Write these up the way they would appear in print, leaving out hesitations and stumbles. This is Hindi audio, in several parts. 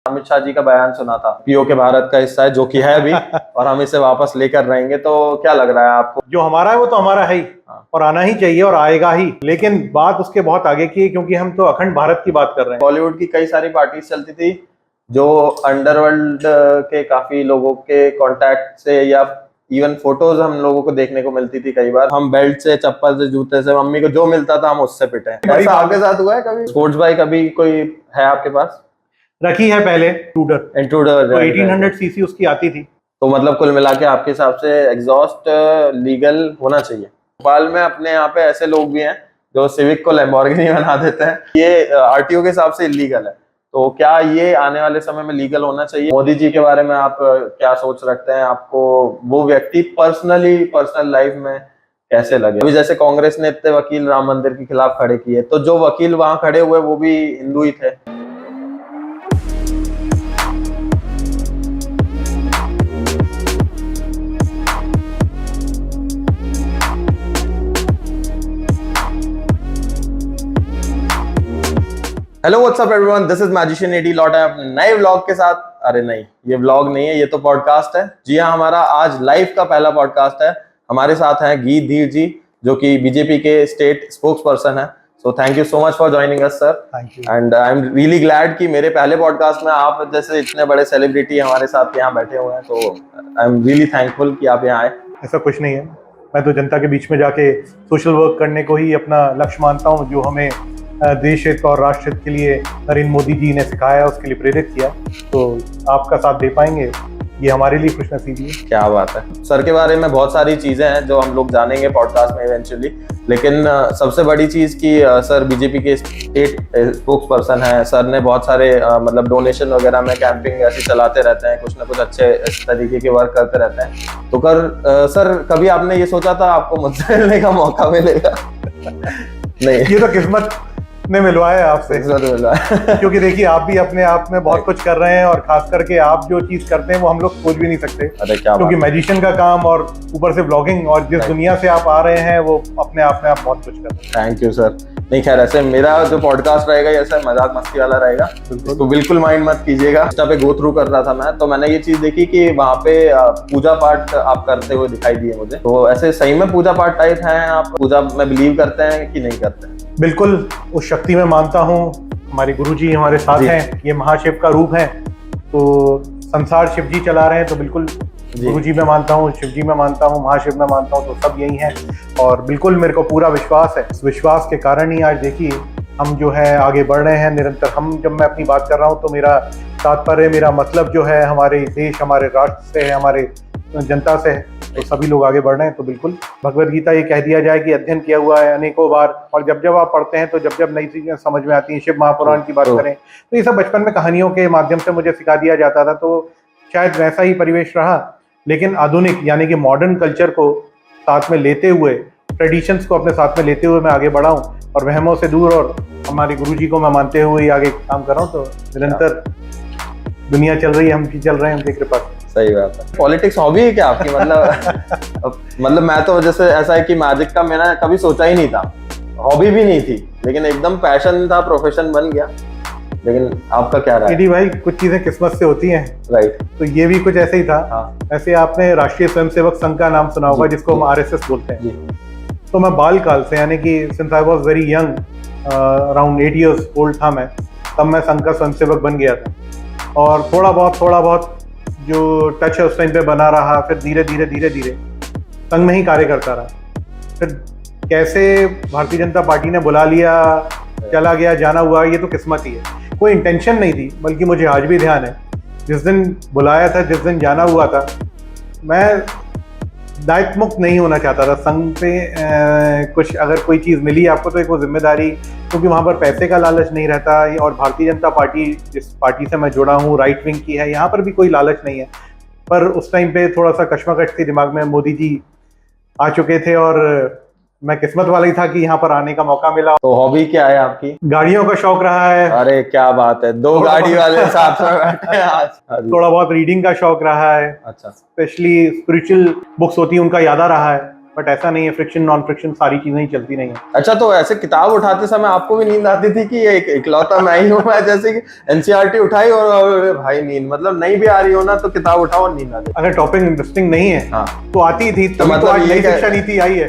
अमित शाह जी का बयान सुना था, पीओके भारत का हिस्सा है, जो कि है भी और हम इसे वापस लेकर रहेंगे। तो क्या लग रहा है आपको? जो हमारा है वो तो हमारा है ही और आना ही चाहिए और आएगा ही, लेकिन बात उसके बहुत आगे की है, क्योंकि हम तो अखंड भारत की बात कर रहे हैं। बॉलीवुड की कई सारी पार्टीज चलती थी जो अंडरवर्ल्ड के काफी लोगों के कांटेक्ट से या इवन फोटोज हम लोगों को देखने को मिलती थी। कई बार हम बेल्ट से, चप्पल से, जूते से, मम्मी को जो मिलता था हम उससे पिटे हैं। ऐसा आपके साथ हुआ है कभी? स्पोर्ट्स बाइक अभी कोई है आपके पास? रखी है पहले, इंट्रूडर तो 1800 सीसी उसकी आती थी। तो मतलब कुल मिला के आपके हिसाब से एग्जॉस्ट लीगल होना चाहिए। भोपाल में अपने यहाँ पे ऐसे लोग भी हैं जो सिविक को लैम्बोर्गिनी बना देते हैं, ये आरटीओ के हिसाब से इलीगल है। तो क्या ये आने वाले समय में लीगल होना चाहिए? मोदी जी के बारे में आप क्या सोच रखते हैं? आपको वो व्यक्ति पर्सनल लाइफ में कैसे लगे? अभी जैसे कांग्रेस ने इतने वकील राम मंदिर के खिलाफ खड़े किए, तो जो वकील वहां खड़े हुए वो भी हिंदू ही थे। Hello what's up everyone, this is magician Eddie लौटा है अपने नए व्लॉग के साथ। अरे नहीं, ये व्लॉग नहीं है, ये तो पॉडकास्ट है। जी हाँ, हमारा आज लाइव का पहला पॉडकास्ट है। हमारे साथ हैं गीत धीर जी, जो कि बीजेपी के स्टेट स्पोक्स पर्सन है। So thank you so much for joining us sir. Thank you. And I am really glad कि मेरे पहले पॉडकास्ट में आप जैसे इतने बड़े सेलिब्रिटी हमारे साथ यहाँ बैठे हुए हैं। तो आई एम रियली थैंकफुल कि आप यहाँ आए। ऐसा कुछ नहीं है, मैं तो जनता के बीच में जाके सोशल वर्क करने को ही अपना लक्ष्य मानता हूँ। जो हमें देश हित और राष्ट्र हित के लिए नरेंद्र मोदी जी ने सिखाया, उसके लिए प्रेरित किया, तो आपका साथ दे पाएंगे ये हमारे लिए खुशनसीबी है। क्या बात है। सर के बारे में बहुत सारी चीजें हैं जो हम लोग जानेंगे पॉडकास्ट में इवेंचुअली, लेकिन सबसे बड़ी चीज कि सर बीजेपी के स्टेट स्पोक्स पर्सन है। सर ने बहुत सारे मतलब डोनेशन वगैरह में कैंपिंग ऐसी चलाते रहते हैं, कुछ ना कुछ अच्छे इस तरीके के वर्क करते रहते हैं। तो सर कभी आपने ये सोचा था आपको मुझसे मिलने का मौका मिलेगा? नहीं, ये तो किस्मत ने मिलवाया आपसे, क्योंकि देखिए आप भी अपने आप में बहुत कुछ कर रहे हैं और खास करके आप जो चीज करते हैं वो हम लोग सोच भी नहीं सकते। अरे क्या क्योंकि मैजिशियन का काम और ऊपर से ब्लॉगिंग और जिस दुनिया से आप आ रहे हैं वो अपने आप में आप बहुत कुछ कर रहे हैं। Thank you sir. नहीं खैर, ऐसे मेरा जो पॉडकास्ट रहेगा ऐसा मजाक मस्ती वाला रहेगा, तो बिल्कुल माइंड मत कीजिएगा। इंस्टा पे गो थ्रू कर रहा था मैं, तो मैंने ये चीज देखी कि वहाँ पे पूजा पाठ आप करते हुए दिखाई दिए मुझे। तो ऐसे सही में पूजा पाठ टाइप हैं आप? पूजा में बिलीव करते हैं कि नहीं करते हैं? बिल्कुल, उस शक्ति में मानता हूँ। हमारे गुरुजी हमारे साथ हैं, ये महाशिव का रूप है, तो संसार शिव जी चला रहे हैं, तो बिल्कुल गुरुजी में मानता हूँ, शिव जी में मानता हूँ, महाशिव में मानता हूँ, तो सब यही हैं। और बिल्कुल मेरे को पूरा विश्वास है। इस विश्वास के कारण ही आज देखिए हम जो है आगे बढ़ रहे हैं निरंतर। जब मैं अपनी बात कर रहा हूँ तो मेरा तात्पर्य, मेरा मतलब जो है हमारे देश, हमारे राष्ट्र से है, हमारे जनता से है, तो सभी लोग आगे बढ़ रहे हैं। तो बिल्कुल भगवत गीता ये कह दिया जाए कि अध्ययन किया हुआ है अनेकों बार, और जब जब आप पढ़ते हैं तो जब जब नई चीजें समझ में आती हैं, शिव महापुराण की बात करें तो ये सब बचपन में कहानियों के माध्यम से मुझे सिखा दिया जाता था, तो शायद वैसा ही परिवेश रहा। लेकिन आधुनिक यानी कि मॉडर्न कल्चर को साथ में लेते हुए, ट्रेडिशंस को अपने साथ में लेते हुए मैं आगे बढ़ा हूँ और वहमों से दूर, और हमारे गुरुजी को मैं मानते हुए आगे काम कर रहा हूँ। तो निरंतर दुनिया चल रही है, हम भी चल रहे हैं उनकी कृपा से। सही बात है। पॉलिटिक्स हॉबी है क्या आपकी? मतलब मैं तो जैसे ऐसा है कि मैजिक का मैंने कभी सोचा ही नहीं था, हॉबी भी नहीं थी, लेकिन एकदम पैशन था, प्रोफेशन बन गया। लेकिन आपका क्या रहा है? एडी भाई, कुछ चीजें किस्मत से होती हैं। राइट। तो ये भी कुछ ऐसे ही था। हाँ। ऐसे आपने राष्ट्रीय स्वयंसेवक संघ का नाम सुना होगा, जिसको हम आरएसएस बोलते हैं। जी। तो मैं बाल काल से, यानी कि since I was very young, around 8 years old था मैं, तब मैं संघ का स्वयंसेवक बन गया था। और थोड़ा बहुत जो टच है उस टाइम पे बना रहा, फिर धीरे धीरे संघ में ही कार्य करता रहा। फिर कैसे भारतीय जनता पार्टी ने बुला लिया, चला गया, जाना हुआ, ये तो किस्मत ही है। कोई इंटेंशन नहीं थी, बल्कि मुझे आज भी ध्यान है जिस दिन बुलाया था, जिस दिन जाना हुआ था, मैं दायित्व मुक्त नहीं होना चाहता था। संघ पे कुछ अगर कोई चीज़ मिली आपको तो एक वो जिम्मेदारी, क्योंकि वहाँ पर पैसे का लालच नहीं रहता। और भारतीय जनता पार्टी, जिस पार्टी से मैं जुड़ा हूँ, राइट विंग की है, यहाँ पर भी कोई लालच नहीं है। पर उस टाइम पे थोड़ा सा कश्मकश थी दिमाग में। मोदी जी आ चुके थे और मैं किस्मत वाला ही था कि यहाँ पर आने का मौका मिला। तो हॉबी क्या है आपकी? गाड़ियों का शौक रहा है। अरे क्या बात है, 2 गाड़ी वाले साथ में बैठे हैं आज। थोड़ा बहुत रीडिंग का शौक रहा है। अच्छा। स्पेशली स्पिरिचुअल बुक्स होती हैं उनका ज्यादा रहा है। बट ऐसा नहीं है, फ्रिक्शन नॉन फ्रिक्शन सारी चीजें ही चलती नहीं है। अच्छा, तो ऐसे किताब उठाते समय आपको भी नींद आती थी कि ये एक इकलौता मैं ही हूँ? मैं जैसे कि एनसीईआरटी उठाई और भाई नींद, मतलब नहीं भी आ रही हो ना तो किताब उठाओ और नींद आती। अगर टॉपिक इंटरेस्टिंग नहीं है हाँ तो आती थी, तो तभी मतलब तो आज ये नई क्या- शिक्षा नीति आई है।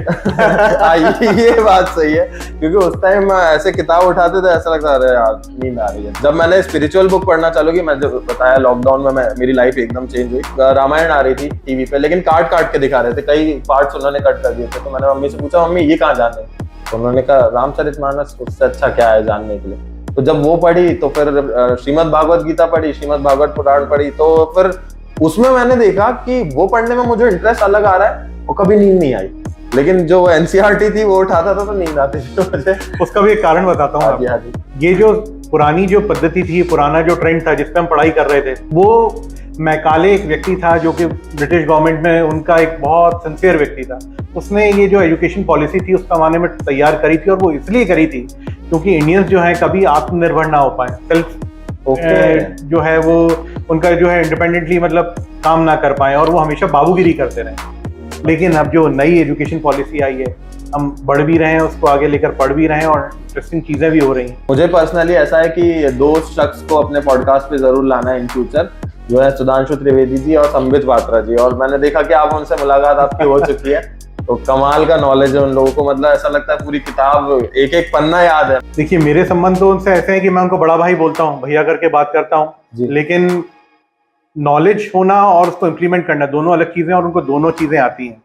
ये बात सही है, क्योंकि उस टाइम ऐसे किताब उठाते थे ऐसा लगता अरे यार नींद आ रही है। जब मैंने स्पिरिचुअल बुक पढ़ना चालू की, मैं जो बताया लॉकडाउन में मेरी लाइफ एकदम चेंज हुई। रामायण आ रही थी टीवी पे, लेकिन काट काट के दिखा रहे थे, कई पार्ट्स उन्होंने कट कर दिए थे। तो मैंने मम्मी से पूछा, मम्मी ये कहाँ जाने? तो उन्होंने कहा रामचरितमानस, उससे अच्छा क्या है जानने के लिए। तो जब वो पढ़ी तो फिर श्रीमद् भागवत गीता पढ़ी, श्रीमद् भागवत पुराण पढ़ी, तो फिर उसमें मैंने देखा कि वो पढ़ने में मुझे इंटरेस्ट अलग आ रहा है और कभी नींद नहीं आई। लेकिन जो एनसीईआरटी थी वो उठाता था तो नींद आती थी मुझे। उसका भी एक कारण बताता हूँ। हाँ जी। ये जो पुरानी जो पद्धति थी, पुराना जो ट्रेंड था जिसपे हम पढ़ाई कर रहे थे, वो मैकाले एक व्यक्ति था जो कि ब्रिटिश गवर्नमेंट में उनका एक बहुत सिंसियर व्यक्ति था। उसने ये जो एजुकेशन पॉलिसी थी उस जमाने में तैयार करी थी, और वो इसलिए करी थी क्योंकि इंडियंस जो है कभी आत्मनिर्भर ना हो पाए, सेल्फ जो है वो उनका जो है इंडिपेंडेंटली मतलब काम ना कर पाए, और वो हमेशा बाबूगिरी करते रहे। लेकिन अब जो नई एजुकेशन पॉलिसी आई है, हम बढ़ भी रहे हैं, उसको आगे लेकर पढ़ भी रहे हैं, और इंटरेस्टिंग चीजें भी हो रही हैं। मुझे पर्सनली ऐसा है कि दो शख्स को अपने पॉडकास्ट पे जरूर लाना है इन फ्यूचर, जो है सुधांशु त्रिवेदी जी और संबित पात्रा जी। और मैंने देखा कि आप उनसे मुलाकात आपकी हो चुकी है, तो कमाल का नॉलेज है उन लोगों को, मतलब ऐसा लगता है पूरी किताब एक एक पन्ना याद है। देखिए, मेरे संबंध तो उनसे ऐसे हैं कि मैं उनको बड़ा भाई बोलता हूँ, भैया करके बात करता हूँ, लेकिन नॉलेज होना और उसको इम्प्लीमेंट करना दोनों अलग चीजें, और उनको दोनों चीजें आती हैं,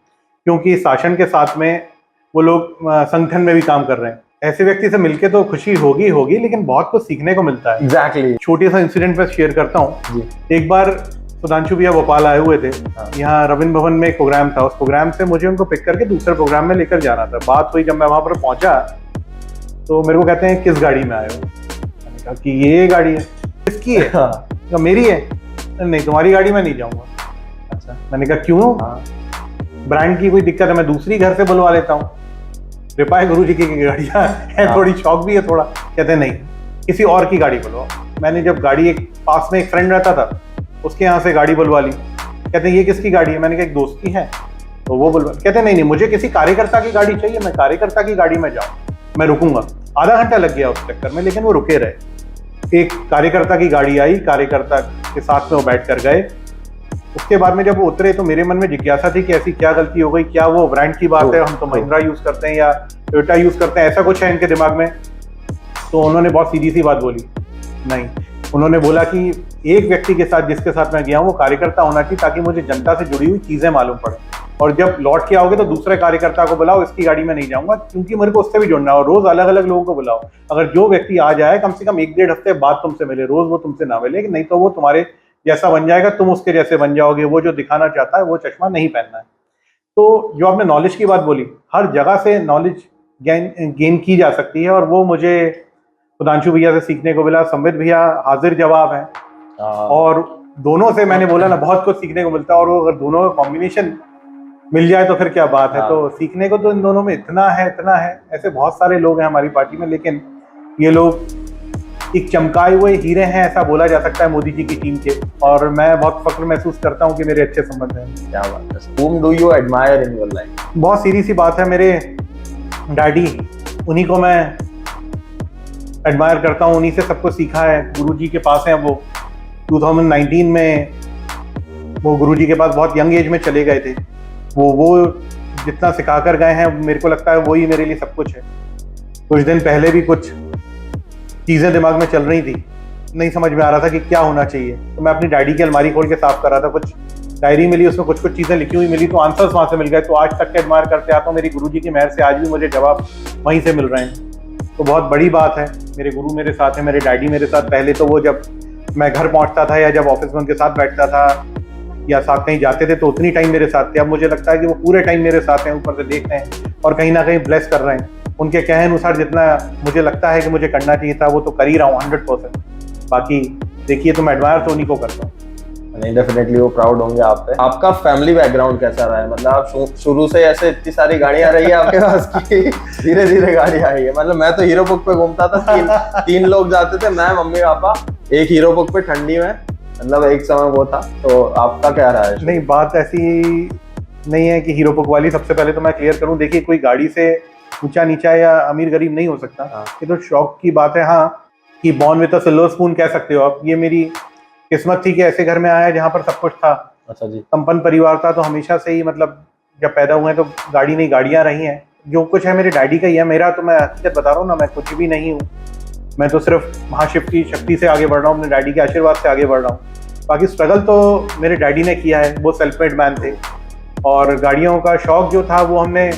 क्योंकि शासन के साथ में वो लोग संगठन में भी काम कर रहे हैं। ऐसे व्यक्ति से मिलके तो खुशी होगी, लेकिन बहुत कुछ सीखने को मिलता है। एग्जैक्टली। छोटी सा इंसिडेंट मैं शेयर करता हूँ। एक बार सुधांशु भैया भोपाल आए हुए थे, यहाँ रविंद्र भवन में एक प्रोग्राम था, उस प्रोग्राम से मुझे उनको पिक करके दूसरे प्रोग्राम में लेकर जाना था। बात हुई, जब मैं वहां पर पहुंचा तो मेरे को कहते हैं किस गाड़ी में आए हो? मैंने कहा कि ये गाड़ी है। किसकी है? कहा मेरी है। नहीं, तुम्हारी गाड़ी में नहीं जाऊंगा। अच्छा। मैंने कहा क्यों? ब्रांड की कोई दिक्कत है, मैं दूसरी घर से बुलवा लेता हूँ। रिपाई गुरु जी की गाड़ियाँ है, थोड़ी शौक भी है थोड़ा। कहते नहीं, किसी और की गाड़ी बुलवाओ। मैंने जब गाड़ी, एक पास में एक फ्रेंड रहता था, उसके यहाँ से गाड़ी बुलवा ली। कहते ये किसकी गाड़ी है? मैंने कहा एक दोस्त की है, तो वो बुलवा। कहते नहीं, मुझे किसी कार्यकर्ता की गाड़ी चाहिए, मैं कार्यकर्ता की गाड़ी में जाऊँ, मैं रुकूंगा। आधा घंटा लग गया उस चक्कर में, लेकिन वो रुके रहे। एक कार्यकर्ता की गाड़ी आई, कार्यकर्ता के साथ में वो बैठ कर गए। उसके बाद में जब वो उतरे तो मेरे मन में जिज्ञासा थी कि ऐसी क्या गलती हो गई, क्या वो ब्रांड की बात है, हम तो महिंद्रा यूज करते हैं या टोयोटा यूज करते हैं, ऐसा कुछ है इनके दिमाग में। तो उन्होंने बहुत सीधी सी बात बोली, नहीं। उन्होंने बोला कि एक व्यक्ति के साथ जिसके साथ मैं गया हूँ वो कार्यकर्ता होना चाहिए, ताकि मुझे जनता से जुड़ी हुई चीजें मालूम पड़े, और जब लौट के आओगे तो दूसरे कार्यकर्ता को बुलाओ, इसकी गाड़ी में नहीं जाऊंगा, क्योंकि मेरे को उससे भी जुड़ना है। और रोज अलग अलग लोगों को बुलाओ। अगर जो व्यक्ति आ जाए कम से कम 1-1.5 हफ्ते बाद तुमसे मिले, रोज वो तुमसे ना मिले, नहीं तो वो तुम्हारे जैसा बन जाएगा, तुम उसके जैसे बन जाओगे। वो जो दिखाना चाहता है वो चश्मा नहीं पहनना है। तो जो आपने नॉलेज की बात बोली, हर जगह से नॉलेज गेन की जा सकती है, और वो मुझे सुधांशु भैया से सीखने को मिला। संबित भैया हाजिर जवाब है, और दोनों से मैंने बोला ना, बहुत कुछ सीखने को मिलता है। और वो अगर दोनों का कॉम्बिनेशन मिल जाए तो फिर क्या बात है। तो सीखने को तो इन दोनों में इतना है। ऐसे बहुत सारे लोग हैं हमारी पार्टी में, लेकिन ये लोग एक चमकाए हुए हीरे हैं, ऐसा बोला जा सकता है मोदी जी की टीम के। और मैं बहुत फक्र महसूस करता हूँ कि मेरे अच्छे संबंध हैं। क्या बात है। Whom do you admire in your life? बहुत सीधी सी बात है, मेरे डैडी, उन्हीं को मैं एडमायर करता हूँ, उन्हीं से सब कुछ सीखा है। गुरुजी के पास हैं वो। 2019 में वो गुरुजी के पास बहुत यंग एज में चले गए थे। वो जितना सिखा कर गए हैं, मेरे को लगता है वही मेरे लिए सब कुछ है। कुछ दिन पहले भी कुछ चीज़ें दिमाग में चल रही थी, नहीं समझ में आ रहा था कि क्या होना चाहिए, तो मैं अपनी डायरी की अलमारी खोल के साफ कर रहा था। कुछ डायरी मिली, उसमें कुछ चीज़ें लिखी हुई मिली, तो आंसर्स वहाँ से मिल गए। तो आज तक के एडमायर करते आता हूँ, मेरी गुरुजी की मेहर से आज भी मुझे जवाब वहीं से मिल रहे हैं। तो बहुत बड़ी बात है। मेरे गुरु मेरे साथ हैं, मेरे डैडी मेरे साथ। पहले तो वो जब मैं घर पहुँचता था या जब ऑफिस में उनके साथ बैठता था या साथ कहीं जाते थे, तो उतनी टाइम मेरे साथ थे। अब मुझे लगता है कि वो पूरे टाइम मेरे साथ हैं, ऊपर से देख रहे हैं और कहीं ना कहीं ब्लेस कर रहे हैं। उनके कहे अनुसार जितना मुझे लगता है कि मुझे करना चाहिए था, वो तो कर ही रहा हूँ 100%। बाकी देखिए, तो मैं एडमायर तो उन्हीं को करता हूँ। नहीं, डेफिनेटली वो प्राउड होंगे आप पे। आपका फैमिली बैकग्राउंड कैसा रहा है? मतलब आप शुरू से ऐसे इतनी सारी गाड़ियां रही है आपके पास की धीरे धीरे गाड़ी आई है? मतलब मैं तो हीरो बुक पे घूमता था, तीन लोग जाते थे, मैं, मम्मी, पापा, एक हीरो बुक पे ठंडी में, मतलब एक समय वो था। तो आपका क्या रहा है? नहीं, बात ऐसी नहीं है कि हीरो पुकवाली। सबसे पहले तो मैं क्लियर करूं, देखिए कोई गाड़ी से ऊंचा नीचा या अमीर गरीब नहीं हो सकता। हाँ। ये तो शौक की बात है। हाँ, कि born with a silver spoon कह सकते हो आप। ये मेरी किस्मत थी कि ऐसे घर में आया जहाँ पर सब कुछ था। अच्छा जी। संपन्न परिवार था, तो हमेशा से ही मतलब जब पैदा हुए हैं तो गाड़ी नहीं गाड़ियाँ रही हैं। जो कुछ है मेरे डैडी का ही है, मेरा तो मैं हकीकत बता रहा हूँ ना, मैं कुछ भी नहीं हूँ। मैं तो सिर्फ महाशिव की शक्ति से आगे बढ़ रहा हूँ, अपने डैडी के आशीर्वाद से आगे बढ़ रहा हूँ। बाकी स्ट्रगल तो मेरे डैडी ने किया है, वो सेल्फ मेड मैन थे। और गाड़ियों का शौक जो था वो हमने,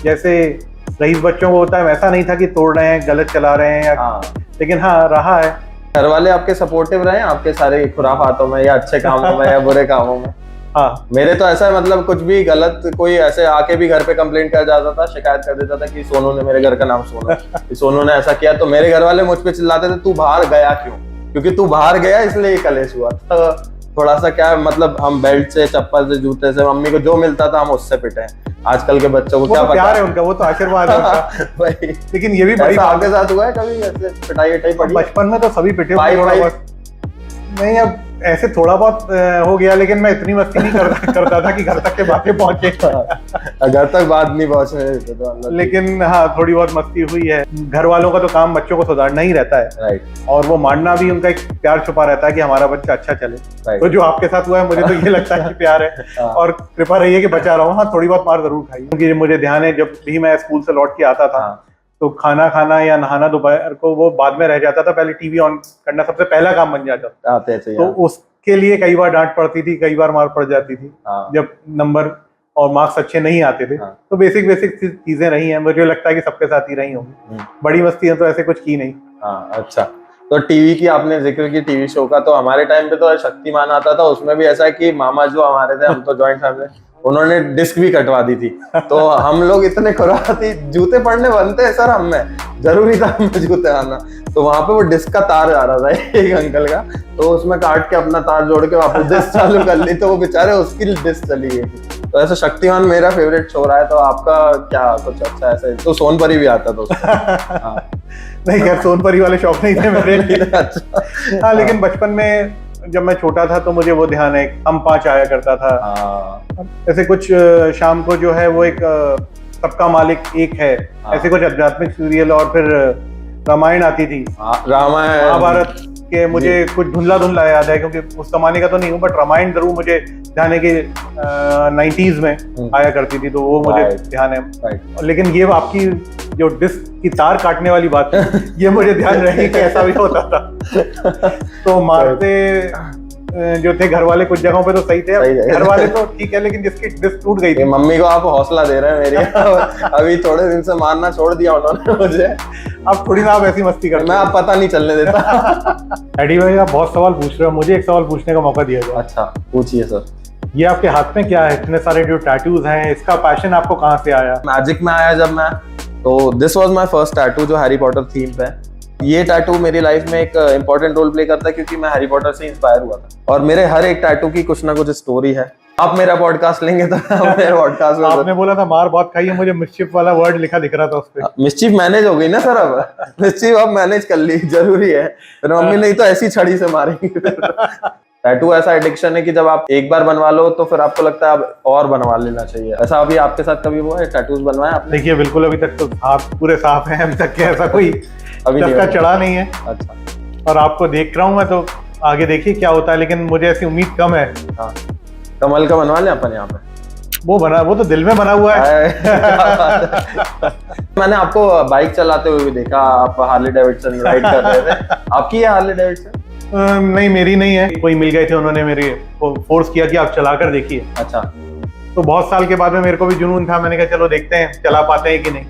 जैसे रईस बच्चों को होता है वैसा नहीं था कि तोड़ रहे हैं, गलत चला रहे हैं या लेकिन हाँ रहा है। घर वाले आपके सपोर्टिव रहे आपके सारे खुराफातों में या अच्छे कामों में या बुरे कामों में? हाँ, मेरे तो ऐसा है, मतलब कुछ भी गलत कोई ऐसे आके भी घर पे कंप्लेंट कर जाता था, शिकायत कर देता था कि सोनू ने, मेरे घर का नाम सोनू, कि सोनू ने ऐसा किया, तो मेरे घर वाले मुझ पे चिल्लाते थे तू बाहर गया क्यों, क्योंकि तू बाहर गया इसलिए ये कलेश हुआ। तो थोड़ा सा क्या मतलब हम बेल्ट से, चप्पल से, जूते से, मम्मी को जो मिलता था हम उससे पिटे। आजकल के बच्चों को क्या पता, प्यार है उनका, वो तो आशीर्वाद है उनका। भाई लेकिन ये भी बड़ी आपके साथ हुआ है कभी ऐसे पिटाई पड़ी? बचपन में तो सभी पिटे हुए। नहीं, अब ऐसे थोड़ा बहुत हो गया, लेकिन मैं इतनी मस्ती नहीं करता था कि घर तक के बातें पहुंचे। घर तक बात नहीं पहुंचे तो लेकिन हाँ, थोड़ी बहुत मस्ती हुई है। घर वालों का तो काम बच्चों को सुधारना ही रहता है, राइट, और वो मानना भी उनका एक प्यार छुपा रहता है कि हमारा बच्चा अच्छा चले। तो जो आपके साथ हुआ है, मुझे तो ये लगता है कि प्यार है और कृपा रही है कि बचा रहा हूँ। हाँ, थोड़ी बहुत मार जरूर खाई, क्योंकि मुझे ध्यान है जब भी मैं स्कूल से लौट के आता था तो खाना खाना या नहाना दोपहर को वो बाद में रह जाता था, पहले टीवी ऑन करना सबसे पहला काम बन जाता था। तो उसके लिए कई बार डांट पड़ती थी, कई बार मार पड़ जाती थी जब नंबर और मार्क्स अच्छे नहीं आते थे। तो बेसिक चीजें रही हैं, मुझे लगता है कि सबके साथ ही रही होंगी। बड़ी मस्ती तो ऐसे कुछ की नहीं। अच्छा, तो टीवी की आपने जिक्र की, टीवी शो का, तो हमारे टाइम पे तो शक्तिमान आता था, उसमें भी ऐसा है कि मामा जो हमारे थे, हम तो जॉइंट फैमिली, उन्होंने डिस्क भी कटवा दी थी। तो हम लोग इतने खुराफाती, जूते पड़ने बनते हैं सर हमें, जरूरी था हमें जूते आना। तो वहां पे वो डिस्क का तार आ रहा था एक अंकल का, तो उसमें काट के अपना तार जोड़ के वापस डिस्क चालू कर ली, तो वो बेचारे उसकी डिस्क चली गई थी। तो ऐसा शक्तिमान मेरा फेवरेट शो रहा है। तो आपका क्या कुछ अच्छा ऐसा? तो सोनपरी भी आता था नहीं, खैर सोनपरी वाले शौक नहीं थे मेरे। अच्छा। हाँ, लेकिन बचपन में जब मैं छोटा था तो मुझे वो ध्यान है, हम 5 आया करता था। ऐसे कुछ शाम को जो है वो एक सबका मालिक एक है, ऐसे कुछ आध्यात्मिक सीरियल, और फिर रामायण आती थी, रामायण महाभारत के। मुझे कुछ धुंधला याद है, क्योंकि उस जमाने का तो नहीं हूँ, बट रामायण जरूर मुझे ध्यान है कि 90s में आया करती थी, तो वो मुझे ध्यान है। लेकिन ये आपकी जो डिस्क की तार काटने वाली बात है, ये मुझे ध्यान रहे कि ऐसा भी होता था। तो मारते जो थे घर वाले कुछ जगहों पे तो सही थे, घर वाले तो ठीक है, लेकिन जिसकी डिस्क टूट गई थी। मम्मी को आप हौसला दे रहे हैं मेरी। अभी थोड़े दिन से मारना छोड़ दिया उन्होंने मुझे। अब थोड़ी ना आप ऐसी मस्ती करते, मैं आप पता नहीं चलने देता। डैडी भाई, आप बहुत सवाल पूछ रहे हो, मुझे एक सवाल पूछने का मौका दिया जाए। अच्छा, पूछिए सर। ये आपके हाथ में क्या है? इतने सारे जो टैटूज हैं, इसका पैशन आपको कहाँ से आया? मैजिक में आया जब मैं, तो this was my first tattoo जो हैरी पॉटर थीम पे है। ये टैटू मेरी लाइफ में एक इंपॉर्टेंट रोल प्ले करता है, क्योंकि मैं हैरी पॉटर से इंस्पायर हुआ था, और मेरे हर एक टैटू की कुछ ना कुछ स्टोरी है। आप मेरा पॉडकास्ट लेंगे तो मेरे पॉडकास्ट में आपने बोला था मार बहुत खाई है, मुझे मिस्चिफ वाला वर्ड लिखा दिख रहा था उस पे। मिस्चिफ मैनेज हो गई ना सर, अब मिस्चिफ अब मैनेज कर ली, जरूरी है। फिर मम्मी नहीं तो ऐसी छड़ी से मारेंगी। टैटू ऐसा एडिक्शन है कि जब आप एक बार बनवा लो तो फिर आपको लगता है अब और बनवा लेना चाहिए। ऐसा अभी आपके साथ कभी हुआ है, टैटूज बनवाए आपने? देखिए, बिल्कुल अभी तक तो हाथ पूरे साफ हैं, अभी तक के ऐसा कोई अभी का चढ़ा नहीं है। अच्छा, और आपको देख रहा हूँ मैं, तो आगे देखिए क्या होता है, लेकिन मुझे ऐसी उम्मीद कम है। हाँ, कमल का बनवा लें अपन यहाँ पे। वो तो दिल में बना हुआ है। मैंने आपको बाइक चलाते हुए भी देखा, आप हार्ले डेविडसन राइड कर रहे थे। आपकी है हार्ले डेविडसन? नहीं, मेरी नहीं है, कोई मिल गए थे, उन्होंने मेरे को फोर्स किया कि आप चला कर देखिए। अच्छा, तो बहुत साल के बाद में मेरे को भी जुनून था, मैंने कहा चलो देखते हैं चला पाते हैं कि नहीं।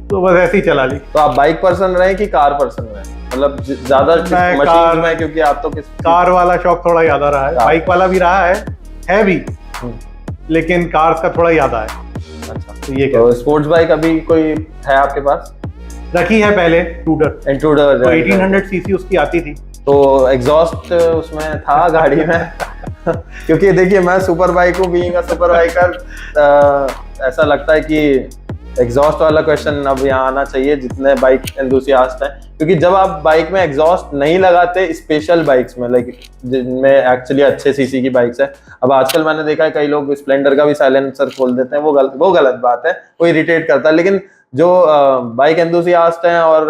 तो बस ऐसे ही चला ली। तो आप बाइक पर्सन रहे कि कार पर्सन रहे? मतलब ज्यादा मशीन में, क्योंकि आप तो कार वाला शौक थोड़ा ज्यादा रहा है, बाइक वाला भी रहा है भी, लेकिन कार्स का थोड़ा ज्यादा है। अच्छा, तो ये तो स्पोर्ट्स बाइक अभी कोई है आपके पास? रखी है पहले, इंट्रूडर, तो 1800 सीसी उसकी आती थी। तो एग्जॉस्ट उसमें था गाड़ी में? क्योंकि देखिए, मैं सुपर बाइक हूँ, बीइंग अ सुपर बाइकर, ऐसा लगता है कि एग्जॉस्ट वाला क्वेश्चन अब यहाँ आना चाहिए जितने बाइक एंथुसियास्ट हैं, क्योंकि जब आप बाइक में एग्जॉस्ट नहीं लगाते स्पेशल बाइक्स में, लाइक जिनमें एक्चुअली अच्छे सीसी की बाइक्स है, अब आजकल मैंने देखा है कई लोग स्प्लेंडर का भी साइलेंसर खोल देते हैं, वो गलत बात है, वो इरिटेट करता है। लेकिन जो बाइक एंथुसियास्ट हैं और